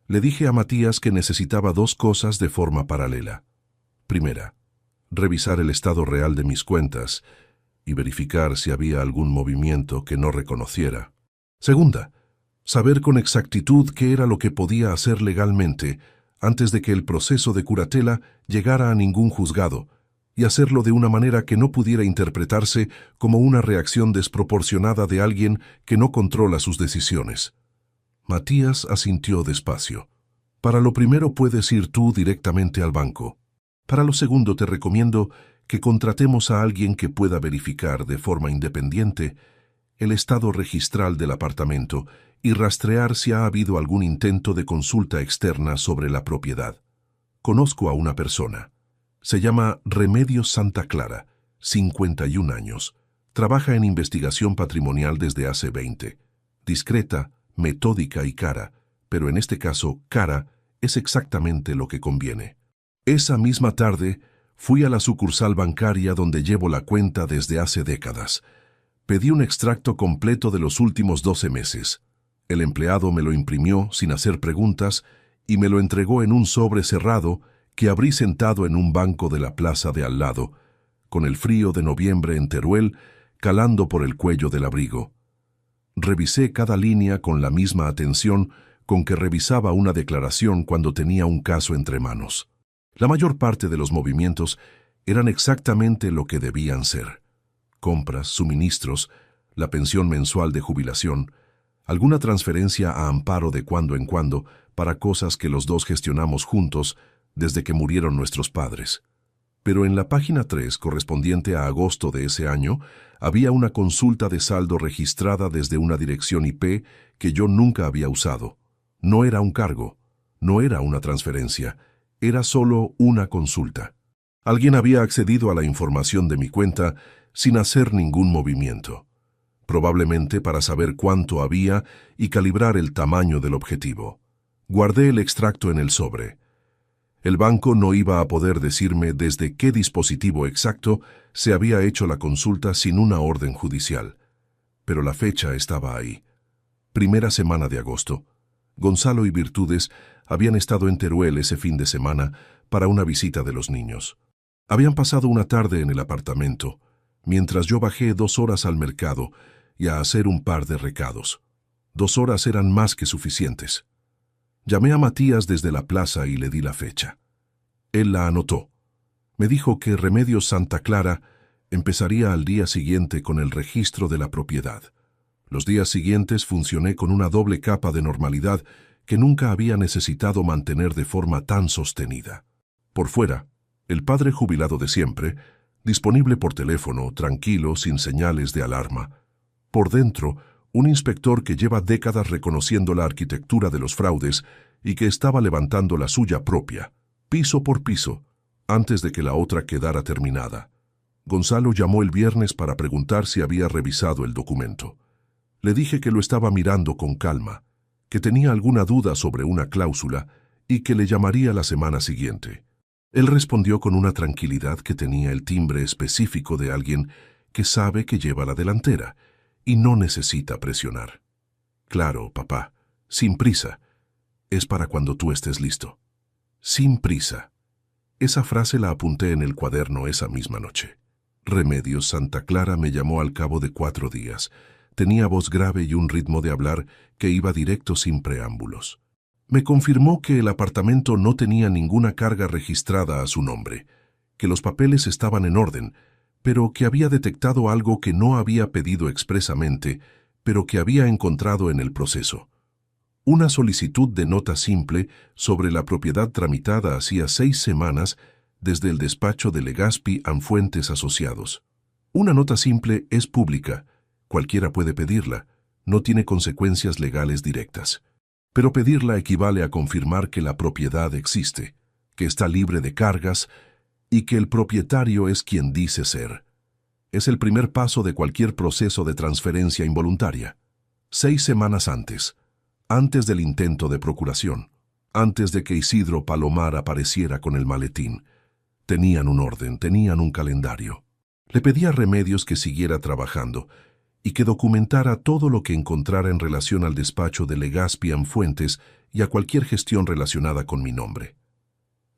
Le dije a Matías que necesitaba 2 cosas de forma paralela. Primera, revisar el estado real de mis cuentas y verificar si había algún movimiento que no reconociera. Segunda, saber con exactitud qué era lo que podía hacer legalmente antes de que el proceso de curatela llegara a ningún juzgado, y hacerlo de una manera que no pudiera interpretarse como una reacción desproporcionada de alguien que no controla sus decisiones. Matías asintió despacio. «Para lo primero puedes ir tú directamente al banco. Para lo segundo te recomiendo que contratemos a alguien que pueda verificar de forma independiente el estado registral del apartamento y rastrear si ha habido algún intento de consulta externa sobre la propiedad. Conozco a una persona. Se llama Remedios Santa Clara, 51 años. Trabaja en investigación patrimonial desde hace 20. Discreta, metódica y cara, pero en este caso, cara es exactamente lo que conviene. Esa misma tarde, fui a la sucursal bancaria donde llevo la cuenta desde hace décadas. Pedí un extracto completo de los últimos 12 meses. El empleado me lo imprimió sin hacer preguntas y me lo entregó en un sobre cerrado que abrí sentado en un banco de la plaza de al lado, con el frío de noviembre en Teruel calando por el cuello del abrigo. Revisé cada línea con la misma atención con que revisaba una declaración cuando tenía un caso entre manos. La mayor parte de los movimientos eran exactamente lo que debían ser: compras, suministros, la pensión mensual de jubilación, alguna transferencia a Amparo de cuando en cuando para cosas que los dos gestionamos juntos desde que murieron nuestros padres. Pero en la página 3, correspondiente a agosto de ese año, había una consulta de saldo registrada desde una dirección IP que yo nunca había usado. No era un cargo, no era una transferencia, era solo una consulta. Alguien había accedido a la información de mi cuenta sin hacer ningún movimiento, probablemente para saber cuánto había y calibrar el tamaño del objetivo. Guardé el extracto en el sobre. El banco no iba a poder decirme desde qué dispositivo exacto se había hecho la consulta sin una orden judicial. Pero la fecha estaba ahí. Primera semana de agosto. Gonzalo y Virtudes habían estado en Teruel ese fin de semana para una visita de los niños. Habían pasado una tarde en el apartamento, mientras yo bajé 2 horas al mercado y a hacer un par de recados. 2 horas eran más que suficientes. Llamé a Matías desde la plaza y le di la fecha. Él la anotó. Me dijo que Remedios Santa Clara empezaría al día siguiente con el registro de la propiedad. Los días siguientes funcioné con una doble capa de normalidad que nunca había necesitado mantener de forma tan sostenida. Por fuera, el padre jubilado de siempre, disponible por teléfono, tranquilo, sin señales de alarma. Por dentro, un inspector que lleva décadas reconociendo la arquitectura de los fraudes y que estaba levantando la suya propia, piso por piso, antes de que la otra quedara terminada. Gonzalo llamó el viernes para preguntar si había revisado el documento. Le dije que lo estaba mirando con calma, que tenía alguna duda sobre una cláusula y que le llamaría la semana siguiente. Él respondió con una tranquilidad que tenía el timbre específico de alguien que sabe que lleva la delantera y no necesita presionar. Claro, papá, sin prisa. Es para cuando tú estés listo. Sin prisa. Esa frase la apunté en el cuaderno esa misma noche. Remedios Santa Clara me llamó al cabo de 4 días. Tenía voz grave y un ritmo de hablar que iba directo sin preámbulos. Me confirmó que el apartamento no tenía ninguna carga registrada a su nombre, que los papeles estaban en orden, pero que había detectado algo que no había pedido expresamente, pero que había encontrado en el proceso. Una solicitud de nota simple sobre la propiedad tramitada hacía 6 semanas desde el despacho de Legazpi Fuentes Asociados. Una nota simple es pública, cualquiera puede pedirla, no tiene consecuencias legales directas. Pero pedirla equivale a confirmar que la propiedad existe, que está libre de cargas y que el propietario es quien dice ser. Es el primer paso de cualquier proceso de transferencia involuntaria. 6 semanas antes del intento de procuración, antes de que Isidro Palomar apareciera con el maletín, tenían un orden, tenían un calendario. Le pedí a Remedios que siguiera trabajando y que documentara todo lo que encontrara en relación al despacho de Legazpi Fuentes y a cualquier gestión relacionada con mi nombre.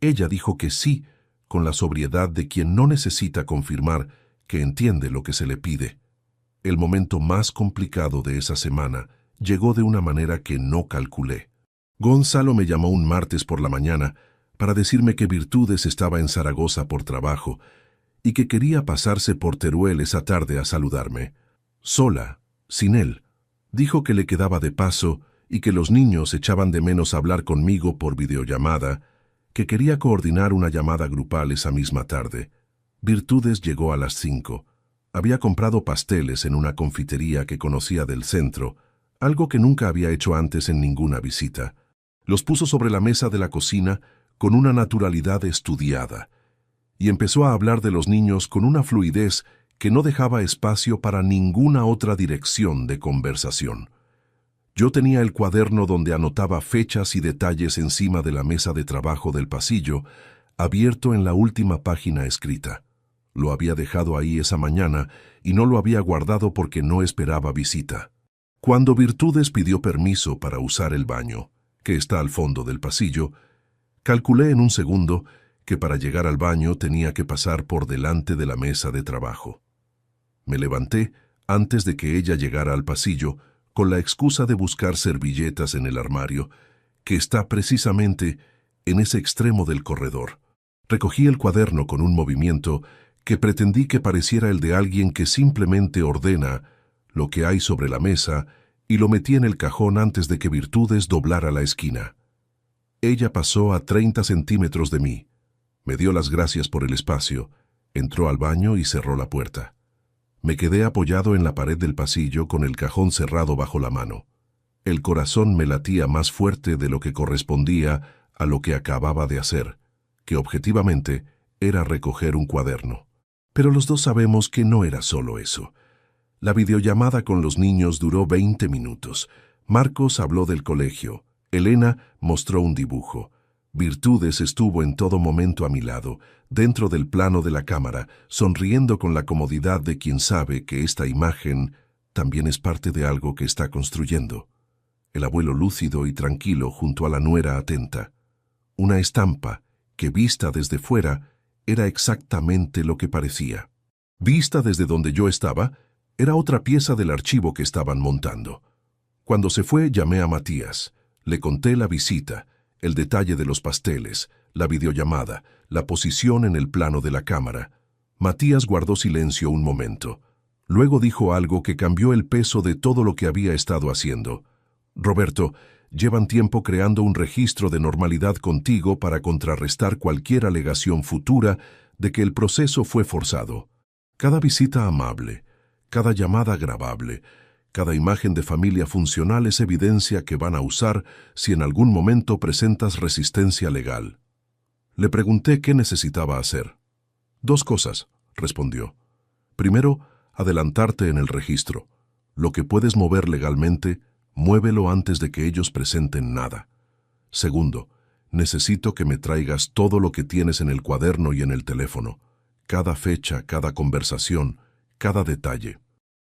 Ella dijo que sí, con la sobriedad de quien no necesita confirmar que entiende lo que se le pide. El momento más complicado de esa semana llegó de una manera que no calculé. Gonzalo me llamó un martes por la mañana para decirme que Virtudes estaba en Zaragoza por trabajo y que quería pasarse por Teruel esa tarde a saludarme. Sola, sin él. Dijo que le quedaba de paso y que los niños echaban de menos hablar conmigo por videollamada, que quería coordinar una llamada grupal esa misma tarde. Virtudes llegó a las 5. Había comprado pasteles en una confitería que conocía del centro, algo que nunca había hecho antes en ninguna visita. Los puso sobre la mesa de la cocina con una naturalidad estudiada y empezó a hablar de los niños con una fluidez que no dejaba espacio para ninguna otra dirección de conversación. Yo tenía el cuaderno donde anotaba fechas y detalles encima de la mesa de trabajo del pasillo, abierto en la última página escrita. Lo había dejado ahí esa mañana y no lo había guardado porque no esperaba visita. Cuando Virtudes pidió permiso para usar el baño, que está al fondo del pasillo, calculé en un segundo que para llegar al baño tenía que pasar por delante de la mesa de trabajo. Me levanté antes de que ella llegara al pasillo con la excusa de buscar servilletas en el armario, que está precisamente en ese extremo del corredor. Recogí el cuaderno con un movimiento que pretendí que pareciera el de alguien que simplemente ordena lo que hay sobre la mesa y lo metí en el cajón antes de que Virtudes doblara la esquina. Ella pasó a 30 centímetros de mí. Me dio las gracias por el espacio, entró al baño y cerró la puerta. Me quedé apoyado en la pared del pasillo con el cajón cerrado bajo la mano. El corazón me latía más fuerte de lo que correspondía a lo que acababa de hacer, que objetivamente era recoger un cuaderno. Pero los dos sabemos que no era solo eso. La videollamada con los niños duró 20 minutos. Marcos habló del colegio. Elena mostró un dibujo. Virtudes estuvo en todo momento a mi lado, dentro del plano de la cámara, sonriendo con la comodidad de quien sabe que esta imagen también es parte de algo que está construyendo. El abuelo lúcido y tranquilo junto a la nuera atenta. Una estampa que, vista desde fuera, era exactamente lo que parecía. Vista desde donde yo estaba, era otra pieza del archivo que estaban montando. Cuando se fue, llamé a Matías. Le conté la visita, el detalle de los pasteles, la videollamada, la posición en el plano de la cámara. Matías guardó silencio un momento. Luego dijo algo que cambió el peso de todo lo que había estado haciendo. Roberto, llevan tiempo creando un registro de normalidad contigo para contrarrestar cualquier alegación futura de que el proceso fue forzado. Cada visita amable, cada llamada grabable, cada imagen de familia funcional es evidencia que van a usar si en algún momento presentas resistencia legal. Le pregunté qué necesitaba hacer. 2 cosas, respondió. Primero, adelantarte en el registro. Lo que puedes mover legalmente, muévelo antes de que ellos presenten nada. Segundo, necesito que me traigas todo lo que tienes en el cuaderno y en el teléfono. Cada fecha, cada conversación, cada detalle.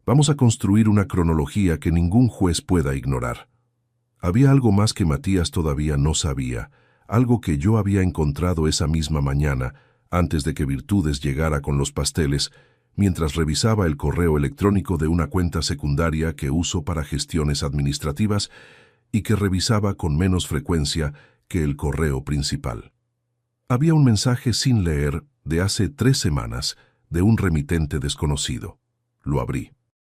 Vamos a construir una cronología que ningún juez pueda ignorar. Había algo más que Matías todavía no sabía, algo que yo había encontrado esa misma mañana, antes de que Virtudes llegara con los pasteles, mientras revisaba el correo electrónico de una cuenta secundaria que uso para gestiones administrativas y que revisaba con menos frecuencia que el correo principal. Había un mensaje sin leer de hace 3 semanas de un remitente desconocido. Lo abrí.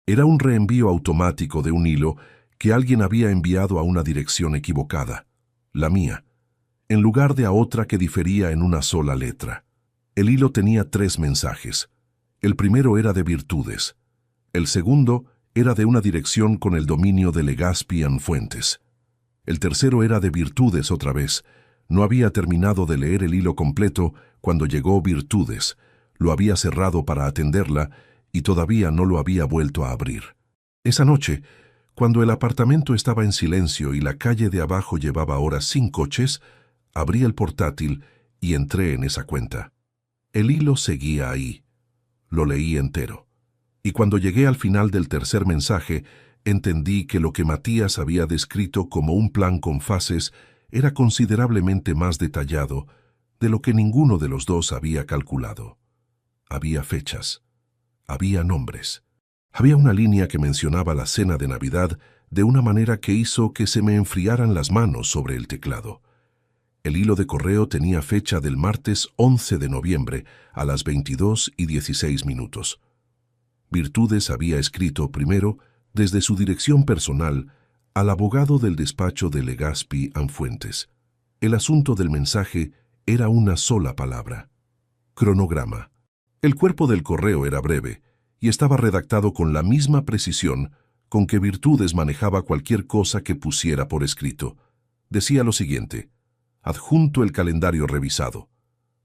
Era un reenvío automático de un hilo que alguien había enviado a una dirección equivocada, la mía, en lugar de a otra que difería en una sola letra. El hilo tenía 3 mensajes. El primero era de Virtudes. El segundo era de una dirección con el dominio de Legazpi en Fuentes. El tercero era de Virtudes otra vez. No había terminado de leer el hilo completo cuando llegó Virtudes. Lo había cerrado para atenderla y todavía no lo había vuelto a abrir. Esa noche, cuando el apartamento estaba en silencio y la calle de abajo llevaba horas sin coches, abrí el portátil y entré en esa cuenta. El hilo seguía ahí. Lo leí entero. Y cuando llegué al final del tercer mensaje, entendí que lo que Matías había descrito como un plan con fases era considerablemente más detallado de lo que ninguno de los dos había calculado. Había fechas. Había nombres. Había una línea que mencionaba la cena de Navidad de una manera que hizo que se me enfriaran las manos sobre el teclado. El hilo de correo tenía fecha del martes 11 de noviembre a las 22:16. Virtudes había escrito primero, desde su dirección personal, al abogado del despacho de Legazpi en Fuentes. El asunto del mensaje era una sola palabra: cronograma. El cuerpo del correo era breve y estaba redactado con la misma precisión con que Virtudes manejaba cualquier cosa que pusiera por escrito. Decía lo siguiente: adjunto el calendario revisado.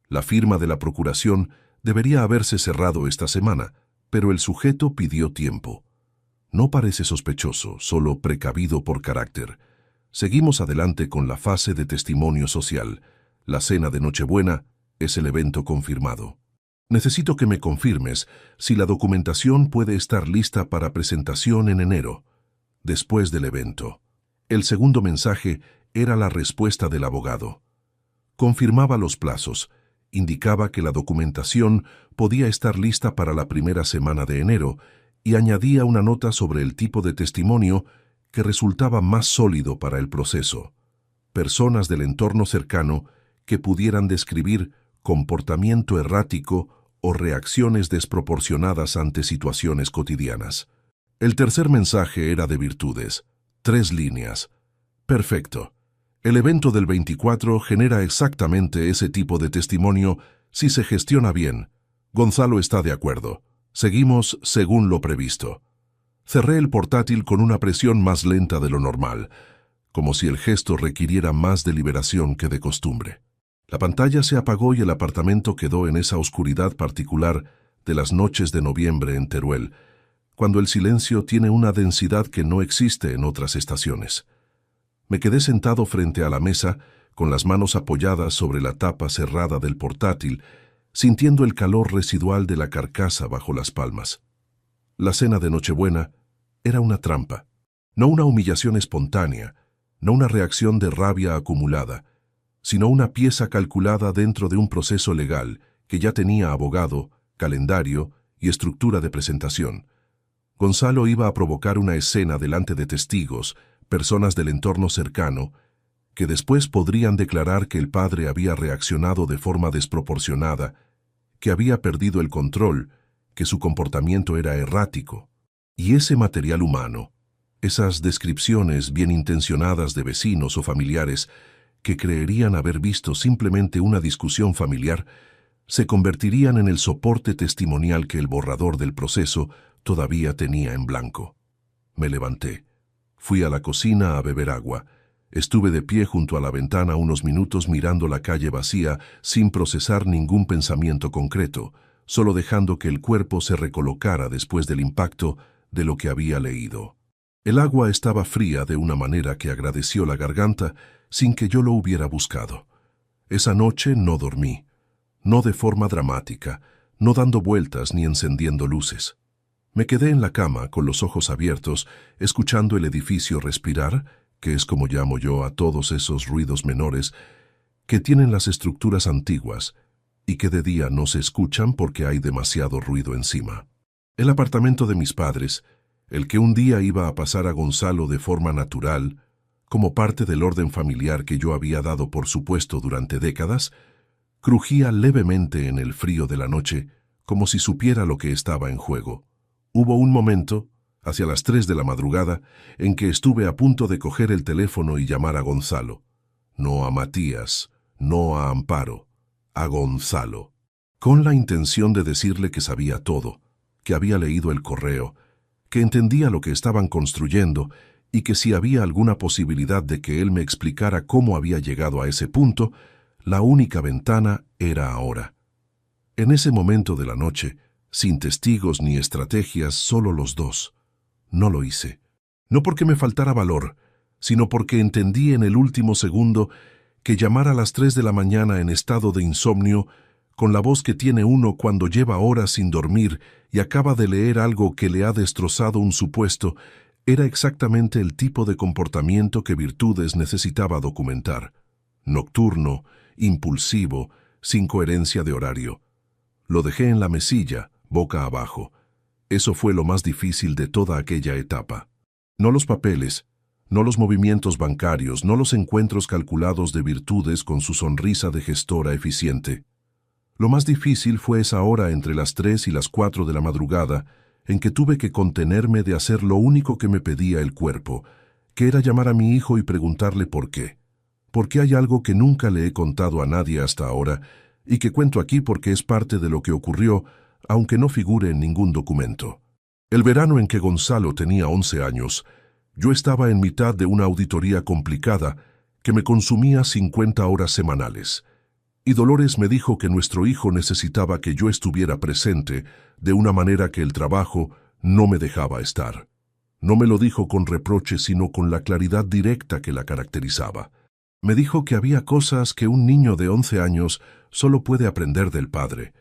La firma de la procuración debería haberse cerrado esta semana, pero el sujeto pidió tiempo. No parece sospechoso, solo precavido por carácter. Seguimos adelante con la fase de testimonio social. La cena de Nochebuena es el evento confirmado. Necesito que me confirmes si la documentación puede estar lista para presentación en enero, después del evento. El segundo mensaje era la respuesta del abogado. Confirmaba los plazos, indicaba que la documentación podía estar lista para la primera semana de enero y añadía una nota sobre el tipo de testimonio que resultaba más sólido para el proceso. Personas del entorno cercano que pudieran describir comportamiento errático o reacciones desproporcionadas ante situaciones cotidianas. El tercer mensaje era de Virtudes. 3 líneas. Perfecto. El evento del 24 genera exactamente ese tipo de testimonio si se gestiona bien. Gonzalo está de acuerdo. Seguimos según lo previsto. Cerré el portátil con una presión más lenta de lo normal, como si el gesto requiriera más deliberación que de costumbre. La pantalla se apagó y el apartamento quedó en esa oscuridad particular de las noches de noviembre en Teruel, cuando el silencio tiene una densidad que no existe en otras estaciones. Me quedé sentado frente a la mesa, con las manos apoyadas sobre la tapa cerrada del portátil, sintiendo el calor residual de la carcasa bajo las palmas. La cena de Nochebuena era una trampa, no una humillación espontánea, no una reacción de rabia acumulada, sino una pieza calculada dentro de un proceso legal que ya tenía abogado, calendario y estructura de presentación. Gonzalo iba a provocar una escena delante de testigos, personas del entorno cercano, que después podrían declarar que el padre había reaccionado de forma desproporcionada, que había perdido el control, que su comportamiento era errático. Y ese material humano, esas descripciones bien intencionadas de vecinos o familiares que creerían haber visto simplemente una discusión familiar, se convertirían en el soporte testimonial que el borrador del proceso todavía tenía en blanco. Me levanté. Fui a la cocina a beber agua. Estuve de pie junto a la ventana unos minutos mirando la calle vacía sin procesar ningún pensamiento concreto, solo dejando que el cuerpo se recolocara después del impacto de lo que había leído. El agua estaba fría de una manera que agradeció la garganta sin que yo lo hubiera buscado. Esa noche no dormí, no de forma dramática, no dando vueltas ni encendiendo luces. Me quedé en la cama con los ojos abiertos, escuchando el edificio respirar, que es como llamo yo a todos esos ruidos menores que tienen las estructuras antiguas y que de día no se escuchan porque hay demasiado ruido encima. El apartamento de mis padres, el que un día iba a pasar a Gonzalo de forma natural, como parte del orden familiar que yo había dado por supuesto durante décadas, crujía levemente en el frío de la noche, como si supiera lo que estaba en juego. Hubo un momento, hacia las 3 de la madrugada, en que estuve a punto de coger el teléfono y llamar a Gonzalo. No a Matías, no a Amparo, a Gonzalo. Con la intención de decirle que sabía todo, que había leído el correo, que entendía lo que estaban construyendo y que si había alguna posibilidad de que él me explicara cómo había llegado a ese punto, la única ventana era ahora. En ese momento de la noche, sin testigos ni estrategias, solo los dos. No lo hice. No porque me faltara valor, sino porque entendí en el último segundo que llamar a las 3 de la mañana en estado de insomnio, con la voz que tiene uno cuando lleva horas sin dormir y acaba de leer algo que le ha destrozado un supuesto, era exactamente el tipo de comportamiento que Virtudes necesitaba documentar. Nocturno, impulsivo, sin coherencia de horario. Lo dejé en la mesilla, boca abajo. Eso fue lo más difícil de toda aquella etapa. No los papeles, no los movimientos bancarios, no los encuentros calculados de Virtudes con su sonrisa de gestora eficiente. Lo más difícil fue esa hora entre las 3 y las 4 de la madrugada, en que tuve que contenerme de hacer lo único que me pedía el cuerpo, que era llamar a mi hijo y preguntarle por qué. Porque hay algo que nunca le he contado a nadie hasta ahora, y que cuento aquí porque es parte de lo que ocurrió, aunque no figure en ningún documento. El verano en que Gonzalo tenía 11 años, yo estaba en mitad de una auditoría complicada que me consumía 50 horas semanales, y Dolores me dijo que nuestro hijo necesitaba que yo estuviera presente de una manera que el trabajo no me dejaba estar. No me lo dijo con reproche, sino con la claridad directa que la caracterizaba. Me dijo que había cosas que un niño de 11 años solo puede aprender del padre,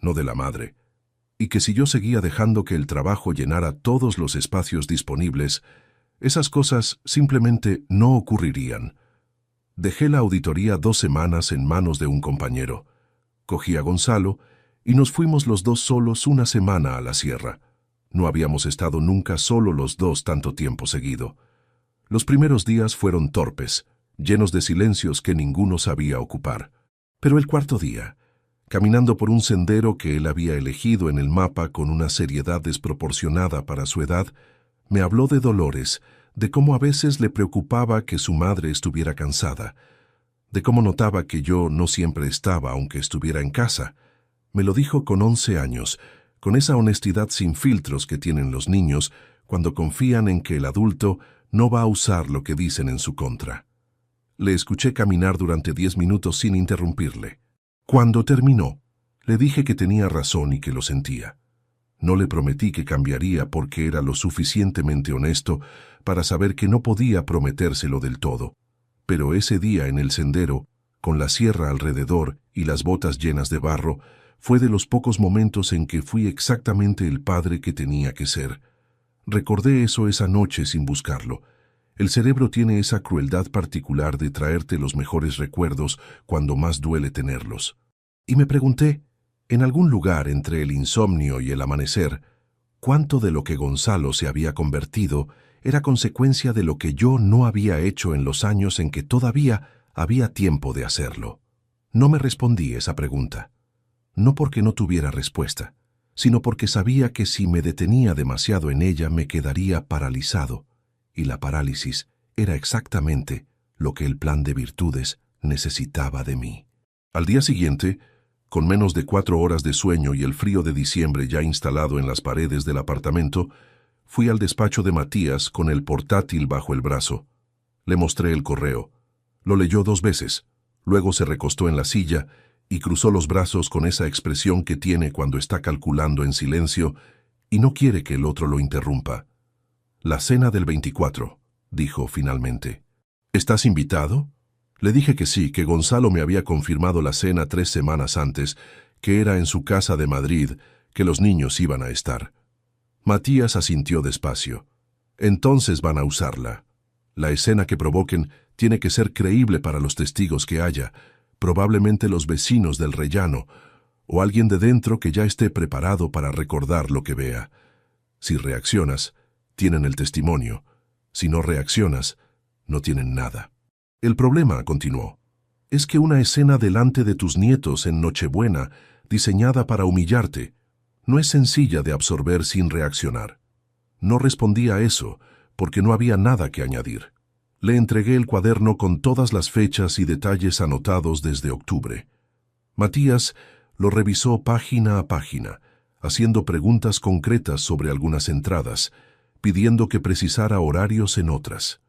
no de la madre, y que si yo seguía dejando que el trabajo llenara todos los espacios disponibles, esas cosas simplemente no ocurrirían. Dejé la auditoría 2 semanas en manos de un compañero. Cogí a Gonzalo y nos fuimos los dos solos una semana a la sierra. No habíamos estado nunca solo los dos tanto tiempo seguido. Los primeros días fueron torpes, llenos de silencios que ninguno sabía ocupar. Pero el cuarto día, caminando por un sendero que él había elegido en el mapa con una seriedad desproporcionada para su edad, me habló de Dolores, de cómo a veces le preocupaba que su madre estuviera cansada, de cómo notaba que yo no siempre estaba aunque estuviera en casa. Me lo dijo con 11 años, con esa honestidad sin filtros que tienen los niños cuando confían en que el adulto no va a usar lo que dicen en su contra. Le escuché caminar durante 10 minutos sin interrumpirle. Cuando terminó, le dije que tenía razón y que lo sentía. No le prometí que cambiaría porque era lo suficientemente honesto para saber que no podía prometérselo del todo. Pero ese día en el sendero, con la sierra alrededor y las botas llenas de barro, fue de los pocos momentos en que fui exactamente el padre que tenía que ser. Recordé eso esa noche sin buscarlo. El cerebro tiene esa crueldad particular de traerte los mejores recuerdos cuando más duele tenerlos. Y me pregunté, en algún lugar entre el insomnio y el amanecer, cuánto de lo que Gonzalo se había convertido era consecuencia de lo que yo no había hecho en los años en que todavía había tiempo de hacerlo. No me respondí esa pregunta. No porque no tuviera respuesta, sino porque sabía que si me detenía demasiado en ella me quedaría paralizado, y la parálisis era exactamente lo que el plan de virtudes necesitaba de mí. Al día siguiente, con menos de 4 horas de sueño y el frío de diciembre ya instalado en las paredes del apartamento, fui al despacho de Matías con el portátil bajo el brazo. Le mostré el correo. Lo leyó 2 veces, luego se recostó en la silla y cruzó los brazos con esa expresión que tiene cuando está calculando en silencio y no quiere que el otro lo interrumpa. «La cena del 24», dijo finalmente. «¿Estás invitado?» Le dije que sí, que Gonzalo me había confirmado la cena 3 semanas antes, que era en su casa de Madrid, que los niños iban a estar. Matías asintió despacio. «Entonces van a usarla. La escena que provoquen tiene que ser creíble para los testigos que haya, probablemente los vecinos del rellano, o alguien de dentro que ya esté preparado para recordar lo que vea. Si reaccionas, tienen el testimonio. Si no reaccionas, no tienen nada». «El problema», continuó, «es que una escena delante de tus nietos en Nochebuena, diseñada para humillarte, no es sencilla de absorber sin reaccionar». No respondí a eso, porque no había nada que añadir. Le entregué el cuaderno con todas las fechas y detalles anotados desde octubre. Matías lo revisó página a página, haciendo preguntas concretas sobre algunas entradas, pidiendo que precisara horarios en otras.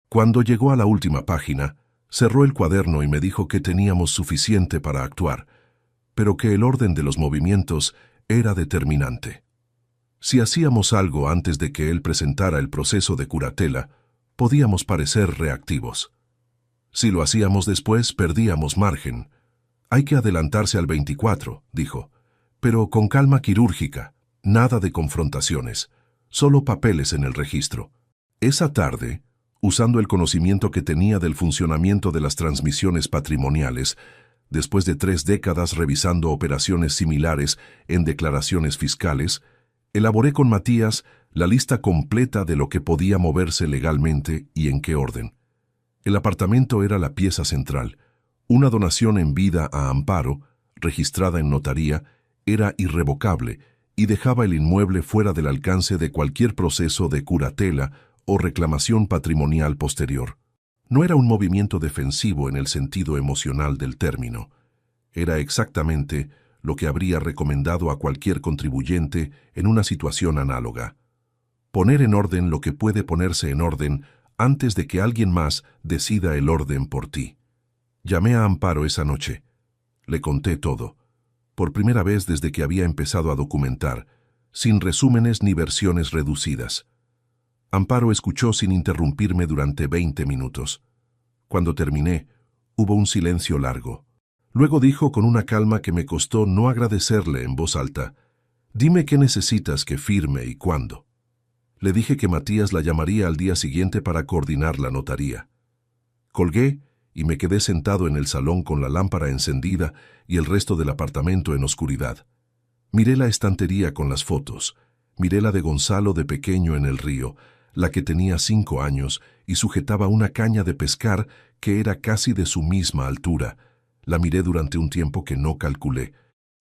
Cuando llegó a la última página, cerró el cuaderno y me dijo que teníamos suficiente para actuar, pero que el orden de los movimientos era determinante. Si hacíamos algo antes de que él presentara el proceso de curatela, podíamos parecer reactivos. Si lo hacíamos después, perdíamos margen. «Hay que adelantarse al 24», dijo, «pero con calma quirúrgica, nada de confrontaciones, solo papeles en el registro». Esa tarde, usando el conocimiento que tenía del funcionamiento de las transmisiones patrimoniales, después de 3 décadas revisando operaciones similares en declaraciones fiscales, elaboré con Matías la lista completa de lo que podía moverse legalmente y en qué orden. El apartamento era la pieza central. Una donación en vida a Amparo, registrada en notaría, era irrevocable y dejaba el inmueble fuera del alcance de cualquier proceso de curatela o reclamación patrimonial posterior. No era un movimiento defensivo en el sentido emocional del término. Era exactamente lo que habría recomendado a cualquier contribuyente en una situación análoga. Poner en orden lo que puede ponerse en orden antes de que alguien más decida el orden por ti. Llamé a Amparo esa noche. Le conté todo, por primera vez desde que había empezado a documentar, sin resúmenes ni versiones reducidas. Amparo escuchó sin interrumpirme durante 20 minutos. Cuando terminé, hubo un silencio largo. Luego dijo con una calma que me costó no agradecerle en voz alta: «Dime qué necesitas que firme y cuándo». Le dije que Matías la llamaría al día siguiente para coordinar la notaría. Colgué y me quedé sentado en el salón con la lámpara encendida y el resto del apartamento en oscuridad. Miré la estantería con las fotos. Miré la de Gonzalo de pequeño en el río, la que tenía 5 años y sujetaba una caña de pescar que era casi de su misma altura. La miré durante un tiempo que no calculé.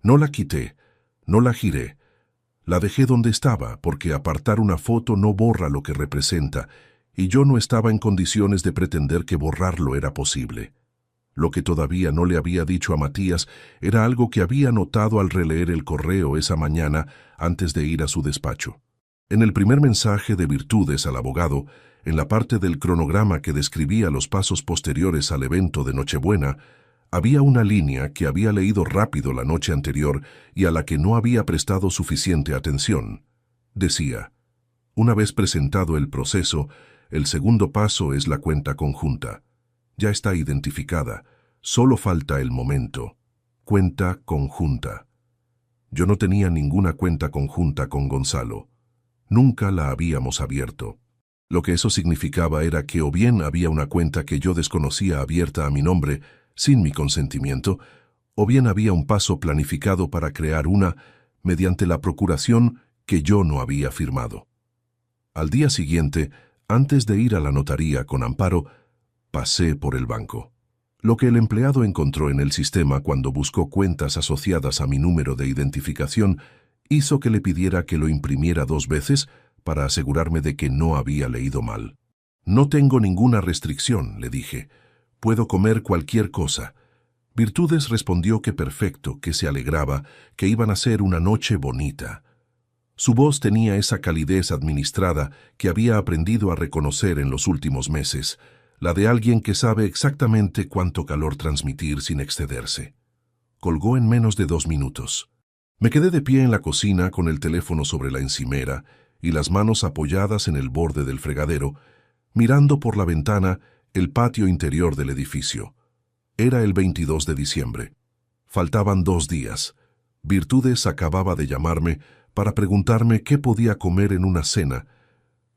No la quité, no la giré. La dejé donde estaba, porque apartar una foto no borra lo que representa, y yo no estaba en condiciones de pretender que borrarlo era posible. Lo que todavía no le había dicho a Matías era algo que había notado al releer el correo esa mañana antes de ir a su despacho. En el primer mensaje de Virtudes al abogado, en la parte del cronograma que describía los pasos posteriores al evento de Nochebuena, había una línea que había leído rápido la noche anterior y a la que no había prestado suficiente atención. Decía: una vez presentado el proceso, el segundo paso es la cuenta conjunta. Ya está identificada, solo falta el momento. Cuenta conjunta. Yo no tenía ninguna cuenta conjunta con Gonzalo. Nunca la habíamos abierto. Lo que eso significaba era que o bien había una cuenta que yo desconocía abierta a mi nombre, sin mi consentimiento, o bien había un paso planificado para crear una, mediante la procuración que yo no había firmado. Al día siguiente, antes de ir a la notaría con Amparo, pasé por el banco. Lo que el empleado encontró en el sistema cuando buscó cuentas asociadas a mi número de identificación hizo que le pidiera que lo imprimiera 2 veces para asegurarme de que no había leído mal. No tengo ninguna restricción, le dije. Puedo comer cualquier cosa. Virtudes respondió que perfecto, que se alegraba, que iban a ser una noche bonita. Su voz tenía esa calidez administrada que había aprendido a reconocer en los últimos meses, la de alguien que sabe exactamente cuánto calor transmitir sin excederse. Colgó en menos de 2 minutos. Me quedé de pie en la cocina con el teléfono sobre la encimera y las manos apoyadas en el borde del fregadero, mirando por la ventana el patio interior del edificio. Era el 22 de diciembre. Faltaban 2 días. Virtudes acababa de llamarme para preguntarme qué podía comer en una cena,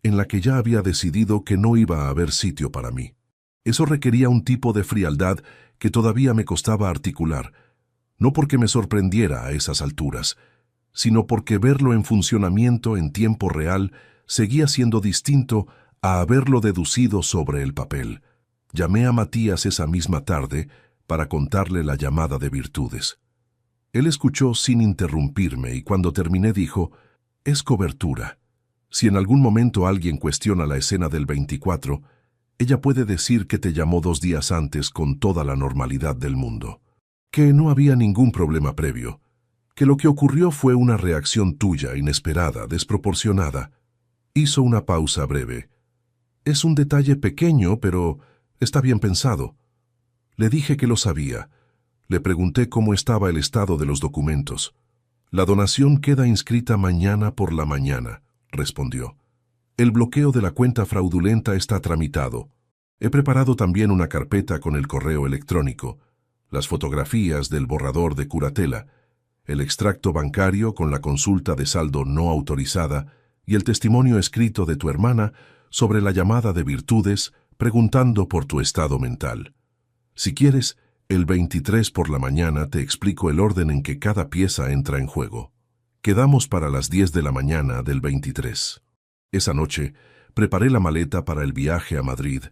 en la que ya había decidido que no iba a haber sitio para mí. Eso requería un tipo de frialdad que todavía me costaba articular, no porque me sorprendiera a esas alturas, sino porque verlo en funcionamiento en tiempo real seguía siendo distinto a haberlo deducido sobre el papel. Llamé a Matías esa misma tarde para contarle la llamada de Virtudes. Él escuchó sin interrumpirme y cuando terminé dijo: «Es cobertura. Si en algún momento alguien cuestiona la escena del 24, ella puede decir que te llamó 2 días antes con toda la normalidad del mundo. Que no había ningún problema previo. Que lo que ocurrió fue una reacción tuya, inesperada, desproporcionada». Hizo una pausa breve. «Es un detalle pequeño, pero está bien pensado». Le dije que lo sabía. Le pregunté cómo estaba el estado de los documentos. «La donación queda inscrita mañana por la mañana», respondió. «El bloqueo de la cuenta fraudulenta está tramitado. He preparado también una carpeta con el correo electrónico, las fotografías del borrador de curatela, el extracto bancario con la consulta de saldo no autorizada y el testimonio escrito de tu hermana sobre la llamada de Virtudes preguntando por tu estado mental. Si quieres, el 23 por la mañana te explico el orden en que cada pieza entra en juego. Quedamos para las 10 de la mañana del 23. Esa noche, preparé la maleta para el viaje a Madrid,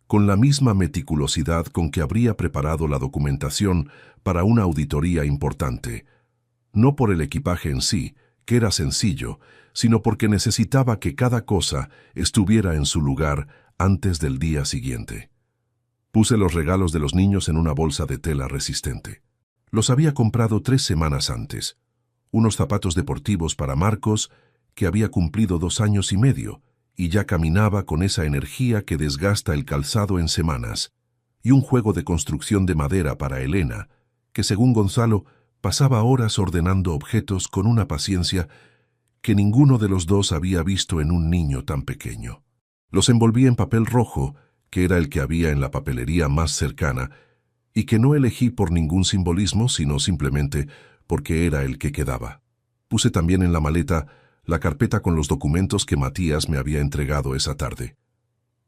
con la misma meticulosidad con que habría preparado la documentación para una auditoría importante. No por el equipaje en sí, que era sencillo, sino porque necesitaba que cada cosa estuviera en su lugar antes del día siguiente. Puse los regalos de los niños en una bolsa de tela resistente. Los había comprado 3 semanas antes. Unos zapatos deportivos para Marcos, que había cumplido 2 años y medio, y ya caminaba con esa energía que desgasta el calzado en semanas, y un juego de construcción de madera para Elena, que según Gonzalo pasaba horas ordenando objetos con una paciencia que ninguno de los dos había visto en un niño tan pequeño. Los envolví en papel rojo, que era el que había en la papelería más cercana, y que no elegí por ningún simbolismo, sino simplemente porque era el que quedaba. Puse también en la maleta la carpeta con los documentos que Matías me había entregado esa tarde.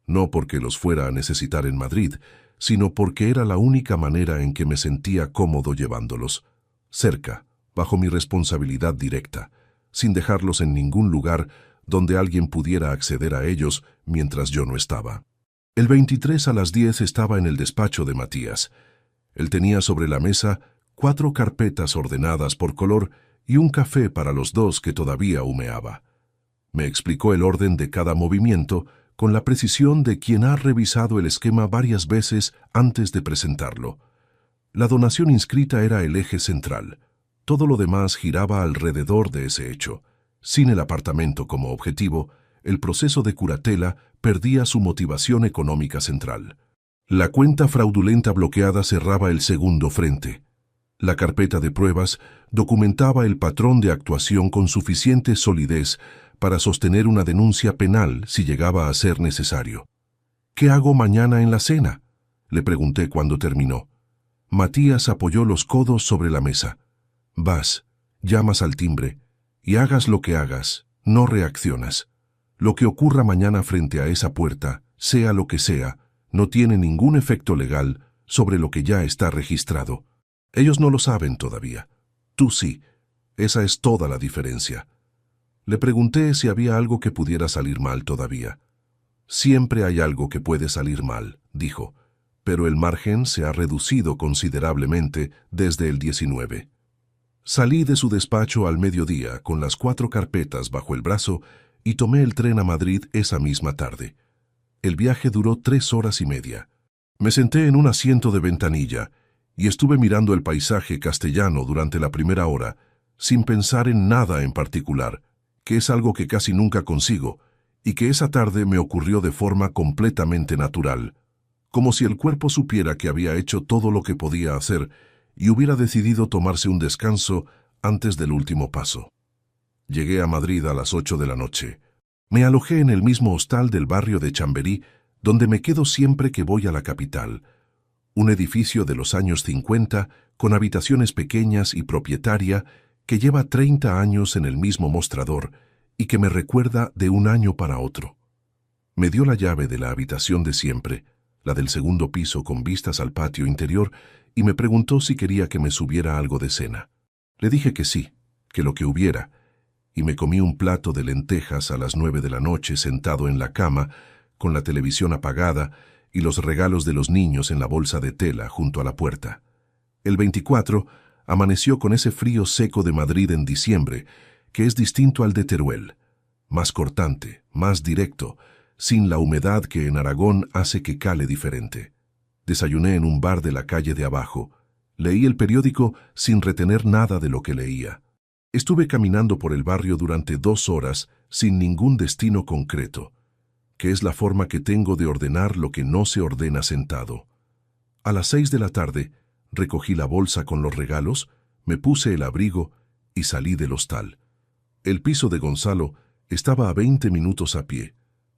No porque los fuera a necesitar en Madrid, sino porque era la única manera en que me sentía cómodo llevándolos, cerca, bajo mi responsabilidad directa, sin dejarlos en ningún lugar donde alguien pudiera acceder a ellos mientras yo no estaba. El 23 a las 10 estaba en el despacho de Matías. Él tenía sobre la mesa 4 carpetas ordenadas por color y un café para los 2 que todavía humeaba. Me explicó el orden de cada movimiento con la precisión de quien ha revisado el esquema varias veces antes de presentarlo. La donación inscrita era el eje central. Todo lo demás giraba alrededor de ese hecho. Sin el apartamento como objetivo, el proceso de curatela perdía su motivación económica central. La cuenta fraudulenta bloqueada cerraba el segundo frente. La carpeta de pruebas documentaba el patrón de actuación con suficiente solidez para sostener una denuncia penal si llegaba a ser necesario. «¿Qué hago mañana en la cena?», le pregunté cuando terminó. Matías apoyó los codos sobre la mesa. «Vas, llamas al timbre, y hagas lo que hagas, no reaccionas. Lo que ocurra mañana frente a esa puerta, sea lo que sea, no tiene ningún efecto legal sobre lo que ya está registrado. Ellos no lo saben todavía. Tú sí. Esa es toda la diferencia». Le pregunté si había algo que pudiera salir mal todavía. «Siempre hay algo que puede salir mal», dijo, «pero el margen se ha reducido considerablemente desde el 19. Salí de su despacho al mediodía con las 4 carpetas bajo el brazo y tomé el tren a Madrid esa misma tarde. El viaje duró 3 horas y media. Me senté en un asiento de ventanilla y estuve mirando el paisaje castellano durante la primera hora, sin pensar en nada en particular, que es algo que casi nunca consigo, y que esa tarde me ocurrió de forma completamente natural, como si el cuerpo supiera que había hecho todo lo que podía hacer y hubiera decidido tomarse un descanso antes del último paso. Llegué a Madrid a las 8 de la noche. Me alojé en el mismo hostal del barrio de Chamberí, donde me quedo siempre que voy a la capital, un edificio de los años 50 con habitaciones pequeñas y propietaria que lleva 30 años en el mismo mostrador y que me recuerda de un año para otro. Me dio la llave de la habitación de siempre, la del segundo piso con vistas al patio interior, y me preguntó si quería que me subiera algo de cena. Le dije que sí, que lo que hubiera, y me comí un plato de lentejas a las 9 de la noche sentado en la cama, con la televisión apagada y los regalos de los niños en la bolsa de tela junto a la puerta. El 24 amaneció con ese frío seco de Madrid en diciembre, que es distinto al de Teruel, más cortante, más directo, sin la humedad que en Aragón hace que cale diferente. Desayuné en un bar de la calle de abajo. Leí el periódico sin retener nada de lo que leía. Estuve caminando por el barrio durante 2 horas sin ningún destino concreto, que es la forma que tengo de ordenar lo que no se ordena sentado. A las 6 de la tarde, recogí la bolsa con los regalos, me puse el abrigo y salí del hostal. El piso de Gonzalo estaba a 20 minutos a pie.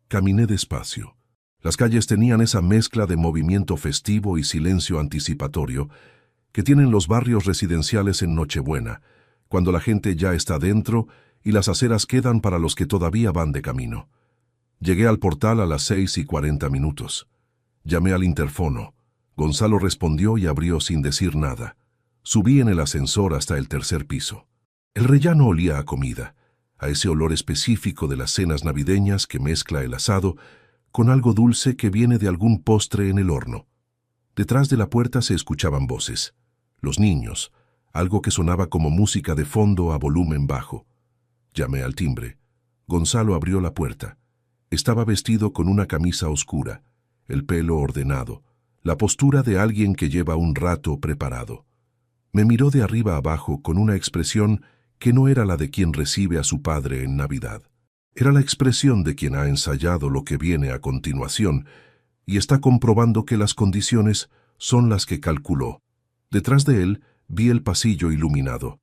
Caminé despacio. Las calles tenían esa mezcla de movimiento festivo y silencio anticipatorio que tienen los barrios residenciales en Nochebuena, cuando la gente ya está dentro y las aceras quedan para los que todavía van de camino. Llegué al portal a las 6:40. Llamé al interfono. Gonzalo respondió y abrió sin decir nada. Subí en el ascensor hasta el 3er piso. El rellano olía a comida, a ese olor específico de las cenas navideñas que mezcla el asado con algo dulce que viene de algún postre en el horno. Detrás de la puerta se escuchaban voces. Los niños, algo que sonaba como música de fondo a volumen bajo. Llamé al timbre. Gonzalo abrió la puerta. Estaba vestido con una camisa oscura, el pelo ordenado, la postura de alguien que lleva un rato preparado. Me miró de arriba abajo con una expresión que no era la de quien recibe a su padre en Navidad. Era la expresión de quien ha ensayado lo que viene a continuación y está comprobando que las condiciones son las que calculó. Detrás de él vi el pasillo iluminado.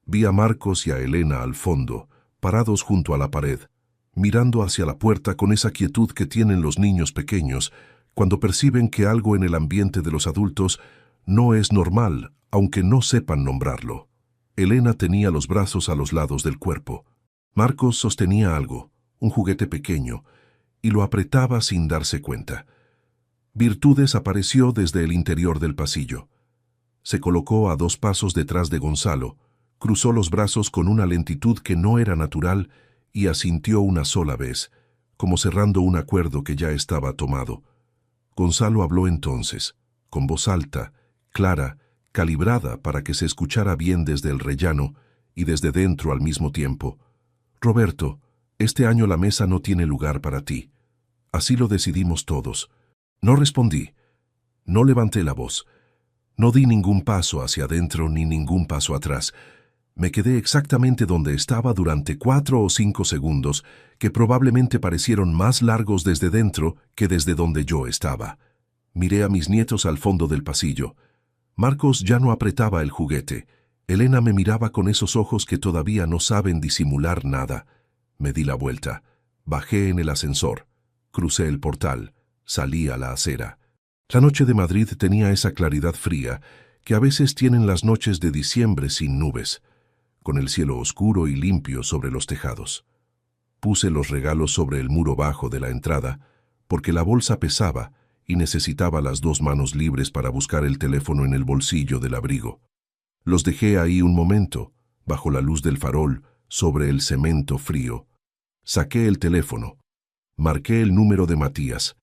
Vi a Marcos y a Elena al fondo, parados junto a la pared, mirando hacia la puerta con esa quietud que tienen los niños pequeños cuando perciben que algo en el ambiente de los adultos no es normal, aunque no sepan nombrarlo. Elena tenía los brazos a los lados del cuerpo. Marcos sostenía algo, un juguete pequeño, y lo apretaba sin darse cuenta. Virtudes apareció desde el interior del pasillo. Se colocó a 2 pasos detrás de Gonzalo, cruzó los brazos con una lentitud que no era natural y asintió una sola vez, como cerrando un acuerdo que ya estaba tomado. Gonzalo habló entonces, con voz alta, clara, calibrada para que se escuchara bien desde el rellano y desde dentro al mismo tiempo. «Roberto, este año la mesa no tiene lugar para ti. Así lo decidimos todos. No respondí. No levanté la voz. No di ningún paso hacia adentro ni ningún paso atrás. Me quedé exactamente donde estaba durante 4 o 5 segundos, que probablemente parecieron más largos desde dentro que desde donde yo estaba. Miré a mis nietos al fondo del pasillo. Marcos ya no apretaba el juguete. Elena me miraba con esos ojos que todavía no saben disimular nada. Me di la vuelta. Bajé en el ascensor. Crucé el portal. Salí a la acera. La noche de Madrid tenía esa claridad fría que a veces tienen las noches de diciembre sin nubes, con el cielo oscuro y limpio sobre los tejados. Puse los regalos sobre el muro bajo de la entrada, porque la bolsa pesaba y necesitaba las 2 manos libres para buscar el teléfono en el bolsillo del abrigo. Los dejé ahí un momento, bajo la luz del farol, sobre el cemento frío. Saqué el teléfono. Marqué el número de Matías.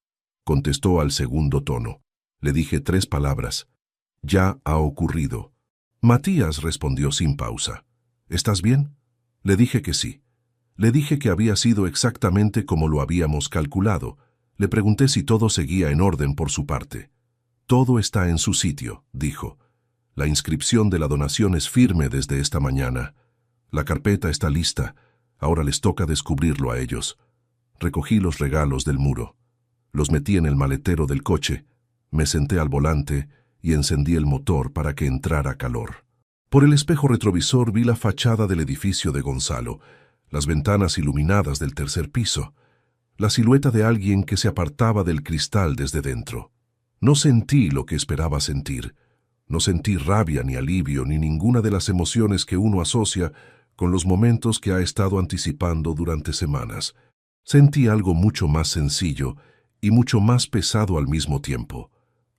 Contestó al segundo tono. Le dije 3 palabras. Ya ha ocurrido. Matías respondió sin pausa. ¿Estás bien? Le dije que sí. Le dije que había sido exactamente como lo habíamos calculado. Le pregunté si todo seguía en orden por su parte. Todo está en su sitio, dijo. La inscripción de la donación es firme desde esta mañana. La carpeta está lista. Ahora les toca descubrirlo a ellos. Recogí los regalos del muro. Los metí en el maletero del coche, me senté al volante y encendí el motor para que entrara calor. Por el espejo retrovisor vi la fachada del edificio de Gonzalo, las ventanas iluminadas del 3er piso, la silueta de alguien que se apartaba del cristal desde dentro. No sentí lo que esperaba sentir. No sentí rabia ni alivio ni ninguna de las emociones que uno asocia con los momentos que ha estado anticipando durante semanas. Sentí algo mucho más sencillo y mucho más pesado al mismo tiempo.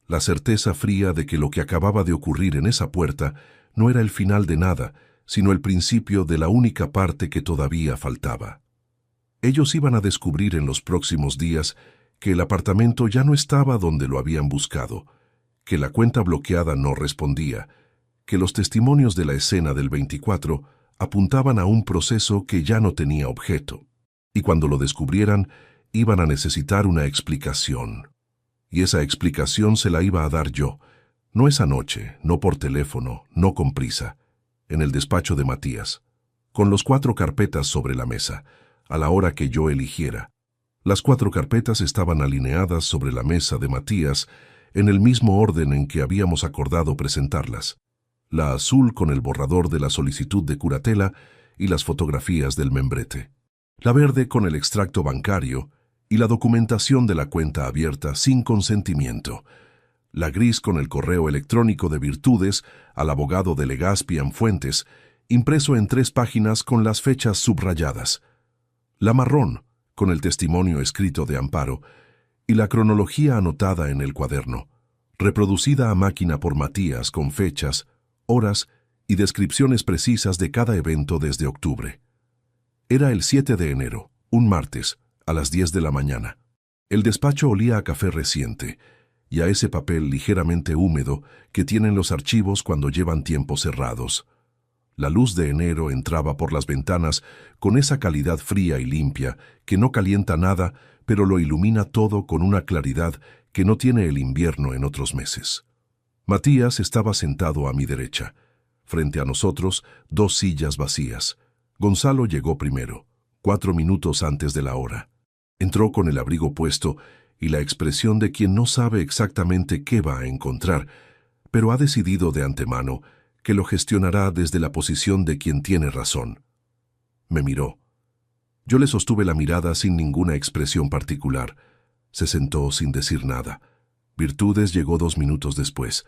La certeza fría de que lo que acababa de ocurrir en esa puerta no era el final de nada, sino el principio de la única parte que todavía faltaba. Ellos iban a descubrir en los próximos días que el apartamento ya no estaba donde lo habían buscado, que la cuenta bloqueada no respondía, que los testimonios de la escena del 24 apuntaban a un proceso que ya no tenía objeto. Y cuando lo descubrieran, iban a necesitar una explicación. Y esa explicación se la iba a dar yo, no esa noche, no por teléfono, no con prisa, en el despacho de Matías, con los 4 carpetas sobre la mesa, a la hora que yo eligiera. Las 4 carpetas estaban alineadas sobre la mesa de Matías en el mismo orden en que habíamos acordado presentarlas. La azul con el borrador de la solicitud de curatela y las fotografías del membrete. La verde con el extracto bancario y la documentación de la cuenta abierta sin consentimiento. La gris con el correo electrónico de Virtudes al abogado de Legazpi Fuentes, impreso en 3 páginas con las fechas subrayadas. La marrón con el testimonio escrito de Amparo y la cronología anotada en el cuaderno, reproducida a máquina por Matías con fechas, horas y descripciones precisas de cada evento desde octubre. Era el 7 de enero, un martes, a las 10 de la mañana. El despacho olía a café reciente y a ese papel ligeramente húmedo que tienen los archivos cuando llevan tiempo cerrados. La luz de enero entraba por las ventanas con esa calidad fría y limpia que no calienta nada, pero lo ilumina todo con una claridad que no tiene el invierno en otros meses. Matías estaba sentado a mi derecha. Frente a nosotros, 2 sillas vacías. Gonzalo llegó primero, 4 minutos antes de la hora. Entró con el abrigo puesto y la expresión de quien no sabe exactamente qué va a encontrar, pero ha decidido de antemano que lo gestionará desde la posición de quien tiene razón. Me miró. Yo le sostuve la mirada sin ninguna expresión particular. Se sentó sin decir nada. Virtudes llegó 2 minutos después.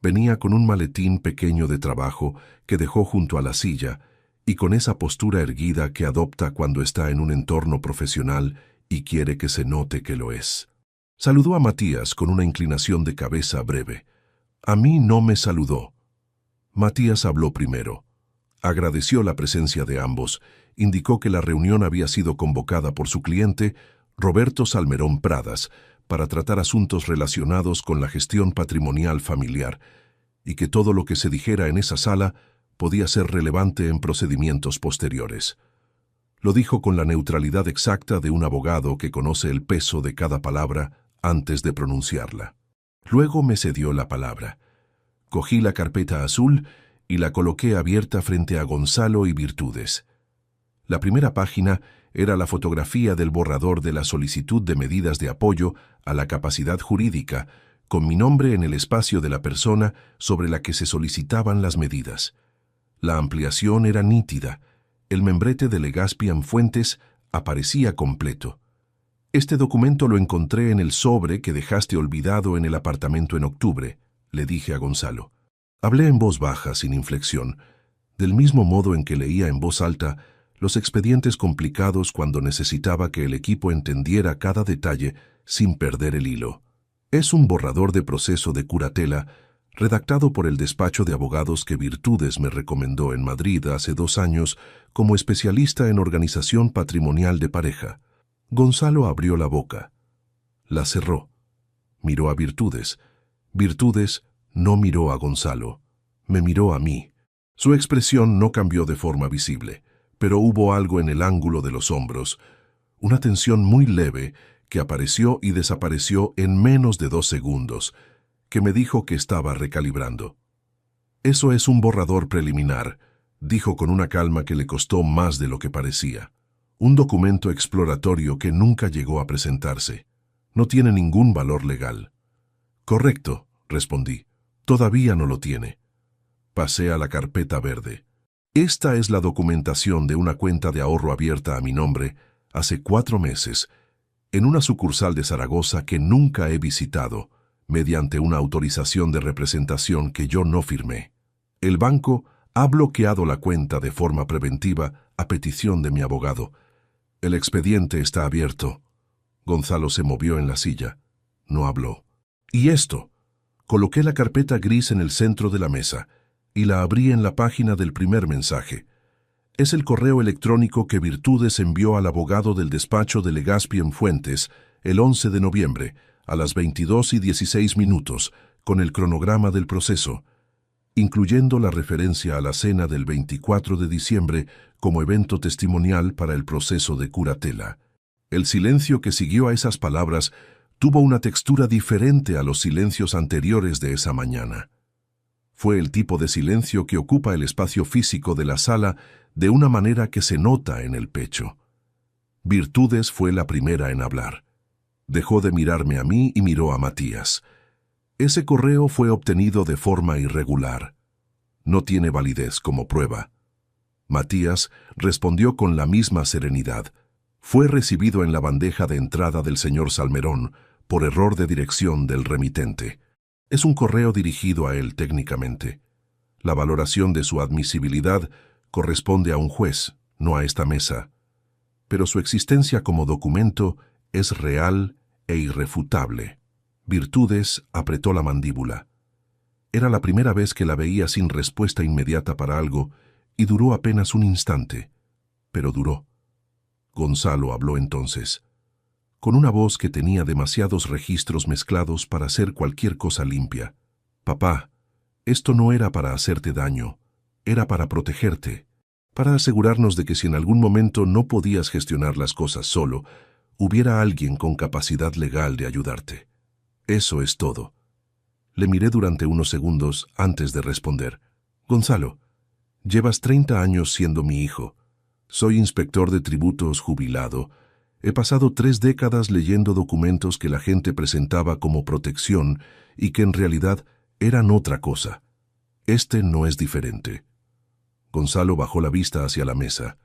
Venía con un maletín pequeño de trabajo que dejó junto a la silla y con esa postura erguida que adopta cuando está en un entorno profesional y quiere que se note que lo es. Saludó a Matías con una inclinación de cabeza breve. A mí no me saludó. Matías habló primero. Agradeció la presencia de ambos, indicó que la reunión había sido convocada por su cliente, Roberto Salmerón Pradas, para tratar asuntos relacionados con la gestión patrimonial familiar, y que todo lo que se dijera en esa sala podía ser relevante en procedimientos posteriores. Lo dijo con la neutralidad exacta de un abogado que conoce el peso de cada palabra antes de pronunciarla. Luego me cedió la palabra. Cogí la carpeta azul y la coloqué abierta frente a Gonzalo y Virtudes. La primera página era la fotografía del borrador de la solicitud de medidas de apoyo a la capacidad jurídica, con mi nombre en el espacio de la persona sobre la que se solicitaban las medidas. La ampliación era nítida. El membrete de Legazpi Fuentes aparecía completo. Este documento lo encontré en el sobre que dejaste olvidado en el apartamento en octubre, le dije a Gonzalo. Hablé en voz baja, sin inflexión, del mismo modo en que leía en voz alta los expedientes complicados cuando necesitaba que el equipo entendiera cada detalle sin perder el hilo. Es un borrador de proceso de curatela redactado por el despacho de abogados que Virtudes me recomendó en Madrid hace 2 años como especialista en organización patrimonial de pareja. Gonzalo abrió la boca. La cerró. Miró a Virtudes. Virtudes no miró a Gonzalo. Me miró a mí. Su expresión no cambió de forma visible, pero hubo algo en el ángulo de los hombros, una tensión muy leve que apareció y desapareció en menos de 2 segundos, que me dijo que estaba recalibrando. Eso es un borrador preliminar, dijo con una calma que le costó más de lo que parecía. Un documento exploratorio que nunca llegó a presentarse. No tiene ningún valor legal. Correcto, respondí. Todavía no lo tiene. Pasé a la carpeta verde. Esta es la documentación de una cuenta de ahorro abierta a mi nombre hace 4 meses, en una sucursal de Zaragoza que nunca he visitado, mediante una autorización de representación que yo no firmé. El banco ha bloqueado la cuenta de forma preventiva a petición de mi abogado. El expediente está abierto. Gonzalo se movió en la silla. No habló. ¿Y esto? Coloqué la carpeta gris en el centro de la mesa y la abrí en la página del primer mensaje. Es el correo electrónico que Virtudes envió al abogado del despacho de Legazpi Fuentes el 11 de noviembre, a las 22:16, con el cronograma del proceso, incluyendo la referencia a la cena del 24 de diciembre como evento testimonial para el proceso de curatela. El silencio que siguió a esas palabras tuvo una textura diferente a los silencios anteriores de esa mañana. Fue el tipo de silencio que ocupa el espacio físico de la sala de una manera que se nota en el pecho. Virtudes fue la primera en hablar. Dejó de mirarme a mí y miró a Matías. Ese correo fue obtenido de forma irregular. No tiene validez como prueba. Matías respondió con la misma serenidad. Fue recibido en la bandeja de entrada del señor Salmerón por error de dirección del remitente. Es un correo dirigido a él técnicamente. La valoración de su admisibilidad corresponde a un juez, no a esta mesa. Pero su existencia como documento es real e irrefutable. Virtudes apretó la mandíbula. Era la primera vez que la veía sin respuesta inmediata para algo, y duró apenas un instante. Pero duró. Gonzalo habló entonces, con una voz que tenía demasiados registros mezclados para hacer cualquier cosa limpia. Papá, esto no era para hacerte daño, era para protegerte, para asegurarnos de que si en algún momento no podías gestionar las cosas solo, hubiera alguien con capacidad legal de ayudarte. Eso es todo. Le miré durante unos segundos antes de responder. Gonzalo, llevas 30 años siendo mi hijo. Soy inspector de tributos jubilado. He pasado 3 décadas leyendo documentos que la gente presentaba como protección y que en realidad eran otra cosa. Este no es diferente. Gonzalo bajó la vista hacia la mesa.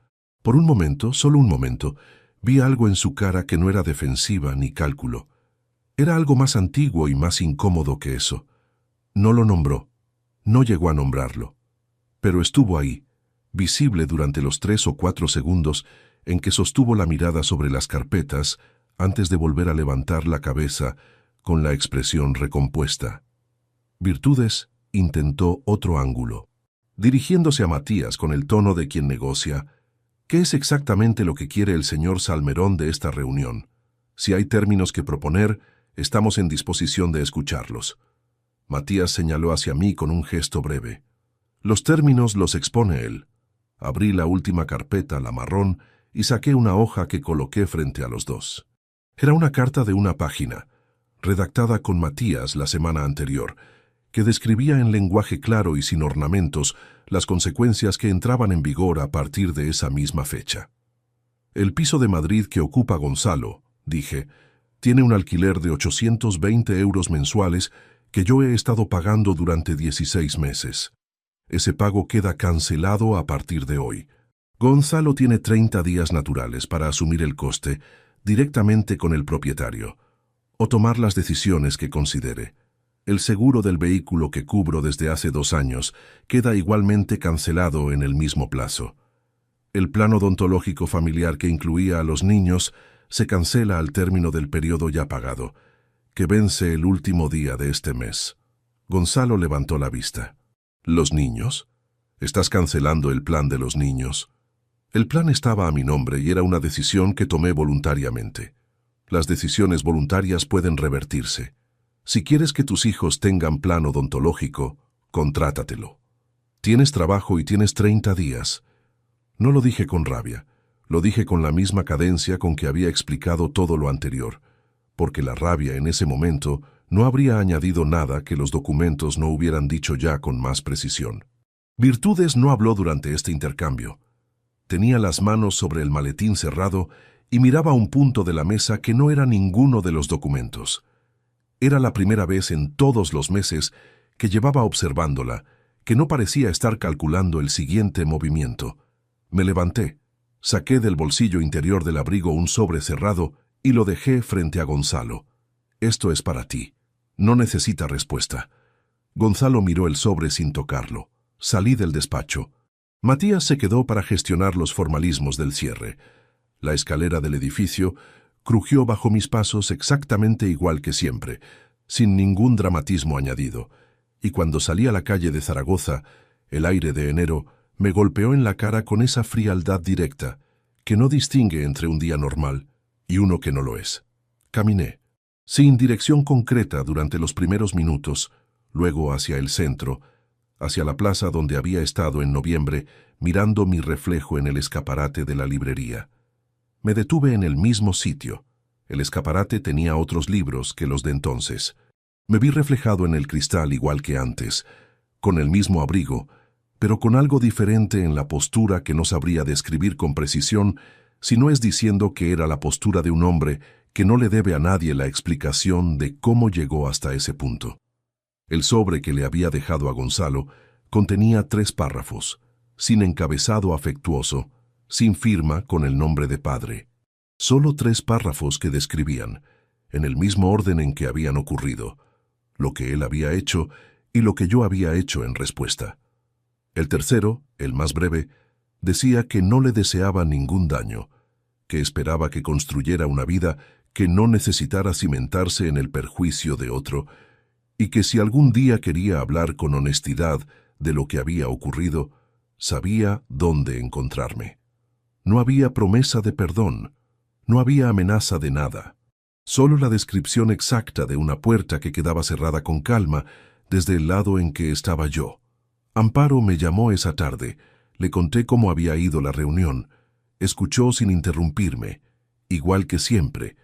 Por un momento, solo un momento, vi algo en su cara que no era defensiva ni cálculo. Era algo más antiguo y más incómodo que eso. No lo nombró. No llegó a nombrarlo. Pero estuvo ahí, visible durante los 3 o 4 segundos en que sostuvo la mirada sobre las carpetas antes de volver a levantar la cabeza con la expresión recompuesta. Virtudes intentó otro ángulo. Dirigiéndose a Matías con el tono de quien negocia, ¿qué es exactamente lo que quiere el señor Salmerón de esta reunión? Si hay términos que proponer, estamos en disposición de escucharlos. Matías señaló hacia mí con un gesto breve. Los términos los expone él. Abrí la última carpeta, la marrón, y saqué una hoja que coloqué frente a los dos. Era una carta de una página, redactada con Matías la semana anterior, que describía en lenguaje claro y sin ornamentos las consecuencias que entraban en vigor a partir de esa misma fecha. El piso de Madrid que ocupa Gonzalo, dije, tiene un alquiler de 820 euros mensuales que yo he estado pagando durante 16 meses. Ese pago queda cancelado a partir de hoy. Gonzalo tiene 30 días naturales para asumir el coste directamente con el propietario o tomar las decisiones que considere. El seguro del vehículo que cubro desde hace 2 años queda igualmente cancelado en el mismo plazo. El plan odontológico familiar que incluía a los niños se cancela al término del periodo ya pagado, que vence el último día de este mes. Gonzalo levantó la vista. ¿Los niños? ¿Estás cancelando el plan de los niños? El plan estaba a mi nombre y era una decisión que tomé voluntariamente. Las decisiones voluntarias pueden revertirse. Si quieres que tus hijos tengan plan odontológico, contrátatelo. Tienes trabajo y tienes 30 días. No lo dije con rabia, lo dije con la misma cadencia con que había explicado todo lo anterior, porque la rabia en ese momento no habría añadido nada que los documentos no hubieran dicho ya con más precisión. Virtudes no habló durante este intercambio. Tenía las manos sobre el maletín cerrado y miraba un punto de la mesa que no era ninguno de los documentos. Era la primera vez en todos los meses que llevaba observándola, que no parecía estar calculando el siguiente movimiento. Me levanté, saqué del bolsillo interior del abrigo un sobre cerrado y lo dejé frente a Gonzalo. Esto es para ti. No necesita respuesta. Gonzalo miró el sobre sin tocarlo. Salí del despacho. Matías se quedó para gestionar los formalismos del cierre. La escalera del edificio crujió bajo mis pasos exactamente igual que siempre, sin ningún dramatismo añadido, y cuando salí a la calle de Zaragoza, el aire de enero me golpeó en la cara con esa frialdad directa, que no distingue entre un día normal y uno que no lo es. Caminé, sin dirección concreta durante los primeros minutos, luego hacia el centro, hacia la plaza donde había estado en noviembre, mirando mi reflejo en el escaparate de la librería. Me detuve en el mismo sitio. El escaparate tenía otros libros que los de entonces. Me vi reflejado en el cristal igual que antes, con el mismo abrigo, pero con algo diferente en la postura que no sabría describir con precisión si no es diciendo que era la postura de un hombre que no le debe a nadie la explicación de cómo llegó hasta ese punto. El sobre que le había dejado a Gonzalo contenía 3 párrafos, sin encabezado afectuoso, sin firma con el nombre de padre. Solo 3 párrafos que describían, en el mismo orden en que habían ocurrido, lo que él había hecho y lo que yo había hecho en respuesta. El tercero, el más breve, decía que no le deseaba ningún daño, que esperaba que construyera una vida que no necesitara cimentarse en el perjuicio de otro, y que si algún día quería hablar con honestidad de lo que había ocurrido, sabía dónde encontrarme. No había promesa de perdón, no había amenaza de nada, solo la descripción exacta de una puerta que quedaba cerrada con calma desde el lado en que estaba yo. Amparo me llamó esa tarde, le conté cómo había ido la reunión, escuchó sin interrumpirme, igual que siempre,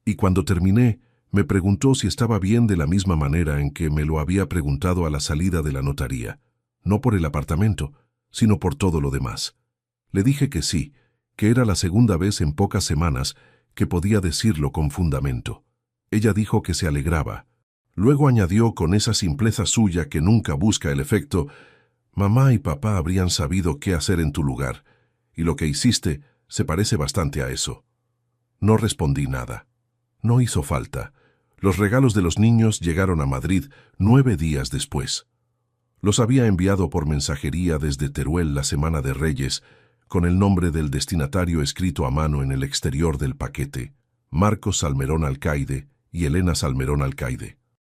y cuando terminé, me preguntó si estaba bien de la misma manera en que me lo había preguntado a la salida de la notaría, no por el apartamento, sino por todo lo demás. Le dije que sí, que era la segunda vez en pocas semanas que podía decirlo con fundamento. Ella dijo que se alegraba. Luego añadió con esa simpleza suya que nunca busca el efecto: mamá y papá habrían sabido qué hacer en tu lugar, y lo que hiciste se parece bastante a eso. No respondí nada. No hizo falta. Los regalos de los niños llegaron a Madrid 9 días después. Los había enviado por mensajería desde Teruel la semana de Reyes, con el nombre del destinatario escrito a mano en el exterior del paquete: Marcos Salmerón Alcaide y Elena Salmerón Alcaide.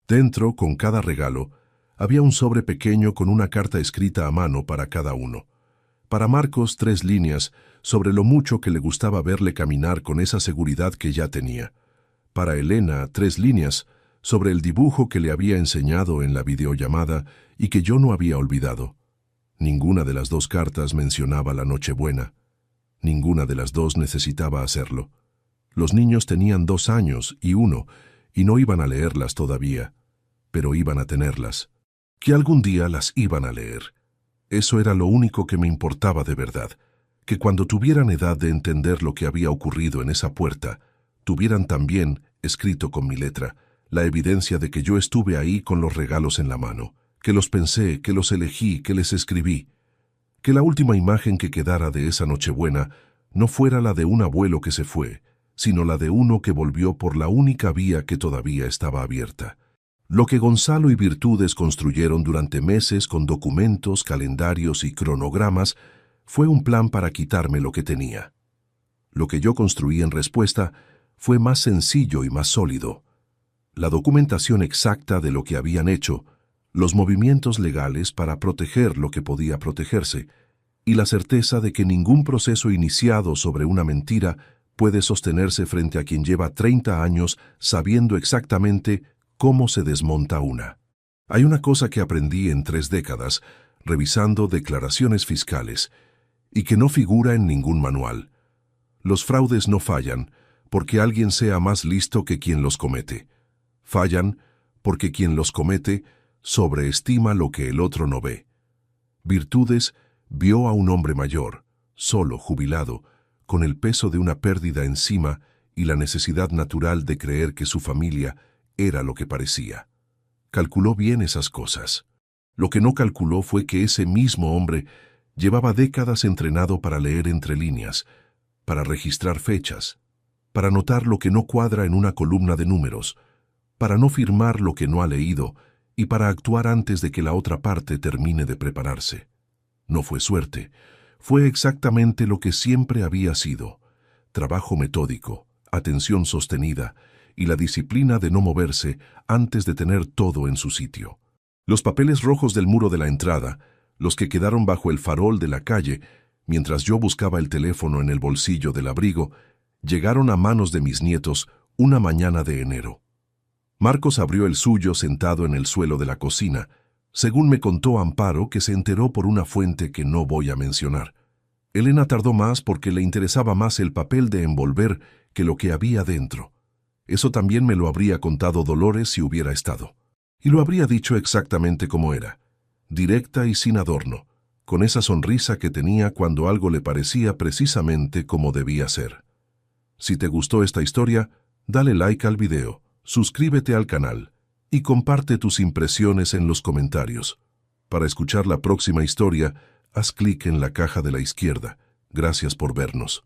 Dentro, con cada regalo, había un sobre pequeño con una carta escrita a mano para cada uno. Para Marcos 3 líneas sobre lo mucho que le gustaba verle caminar con esa seguridad que ya tenía. Para Elena 3 líneas sobre el dibujo que le había enseñado en la videollamada y que yo no había olvidado. Ninguna de las 2 cartas mencionaba la Nochebuena. Ninguna de las dos necesitaba hacerlo. Los niños tenían 2 años y 1, y no iban a leerlas todavía, pero iban a tenerlas. Que algún día las iban a leer. Eso era lo único que me importaba de verdad, que cuando tuvieran edad de entender lo que había ocurrido en esa puerta, tuvieran también, escrito con mi letra, la evidencia de que yo estuve ahí con los regalos en la mano, que los pensé, que los elegí, que les escribí. Que la última imagen que quedara de esa Nochebuena no fuera la de un abuelo que se fue, sino la de uno que volvió por la única vía que todavía estaba abierta. Lo que Gonzalo y Virtudes construyeron durante meses con documentos, calendarios y cronogramas fue un plan para quitarme lo que tenía. Lo que yo construí en respuesta fue más sencillo y más sólido. La documentación exacta de lo que habían hecho, los movimientos legales para proteger lo que podía protegerse, y la certeza de que ningún proceso iniciado sobre una mentira puede sostenerse frente a quien lleva 30 años sabiendo exactamente cómo se desmonta una. Hay una cosa que aprendí en 3 décadas, revisando declaraciones fiscales, y que no figura en ningún manual. Los fraudes no fallan porque alguien sea más listo que quien los comete. Fallan porque quien los comete sobreestima lo que el otro no ve. Virtudes vio a un hombre mayor, solo, jubilado, con el peso de una pérdida encima y la necesidad natural de creer que su familia era lo que parecía. Calculó bien esas cosas. Lo que no calculó fue que ese mismo hombre llevaba décadas entrenado para leer entre líneas, para registrar fechas, para notar lo que no cuadra en una columna de números, para no firmar lo que no ha leído y para actuar antes de que la otra parte termine de prepararse. No fue suerte, fue exactamente lo que siempre había sido: trabajo metódico, atención sostenida y la disciplina de no moverse antes de tener todo en su sitio. Los papeles rojos del muro de la entrada, los que quedaron bajo el farol de la calle, mientras yo buscaba el teléfono en el bolsillo del abrigo, llegaron a manos de mis nietos una mañana de enero. Marcos abrió el suyo sentado en el suelo de la cocina, según me contó Amparo, que se enteró por una fuente que no voy a mencionar. Elena tardó más porque le interesaba más el papel de envolver que lo que había dentro. Eso también me lo habría contado Dolores si hubiera estado. Y lo habría dicho exactamente como era, directa y sin adorno, con esa sonrisa que tenía cuando algo le parecía precisamente como debía ser. Si te gustó esta historia, dale like al video, suscríbete al canal y comparte tus impresiones en los comentarios. Para escuchar la próxima historia, haz clic en la caja de la izquierda. Gracias por vernos.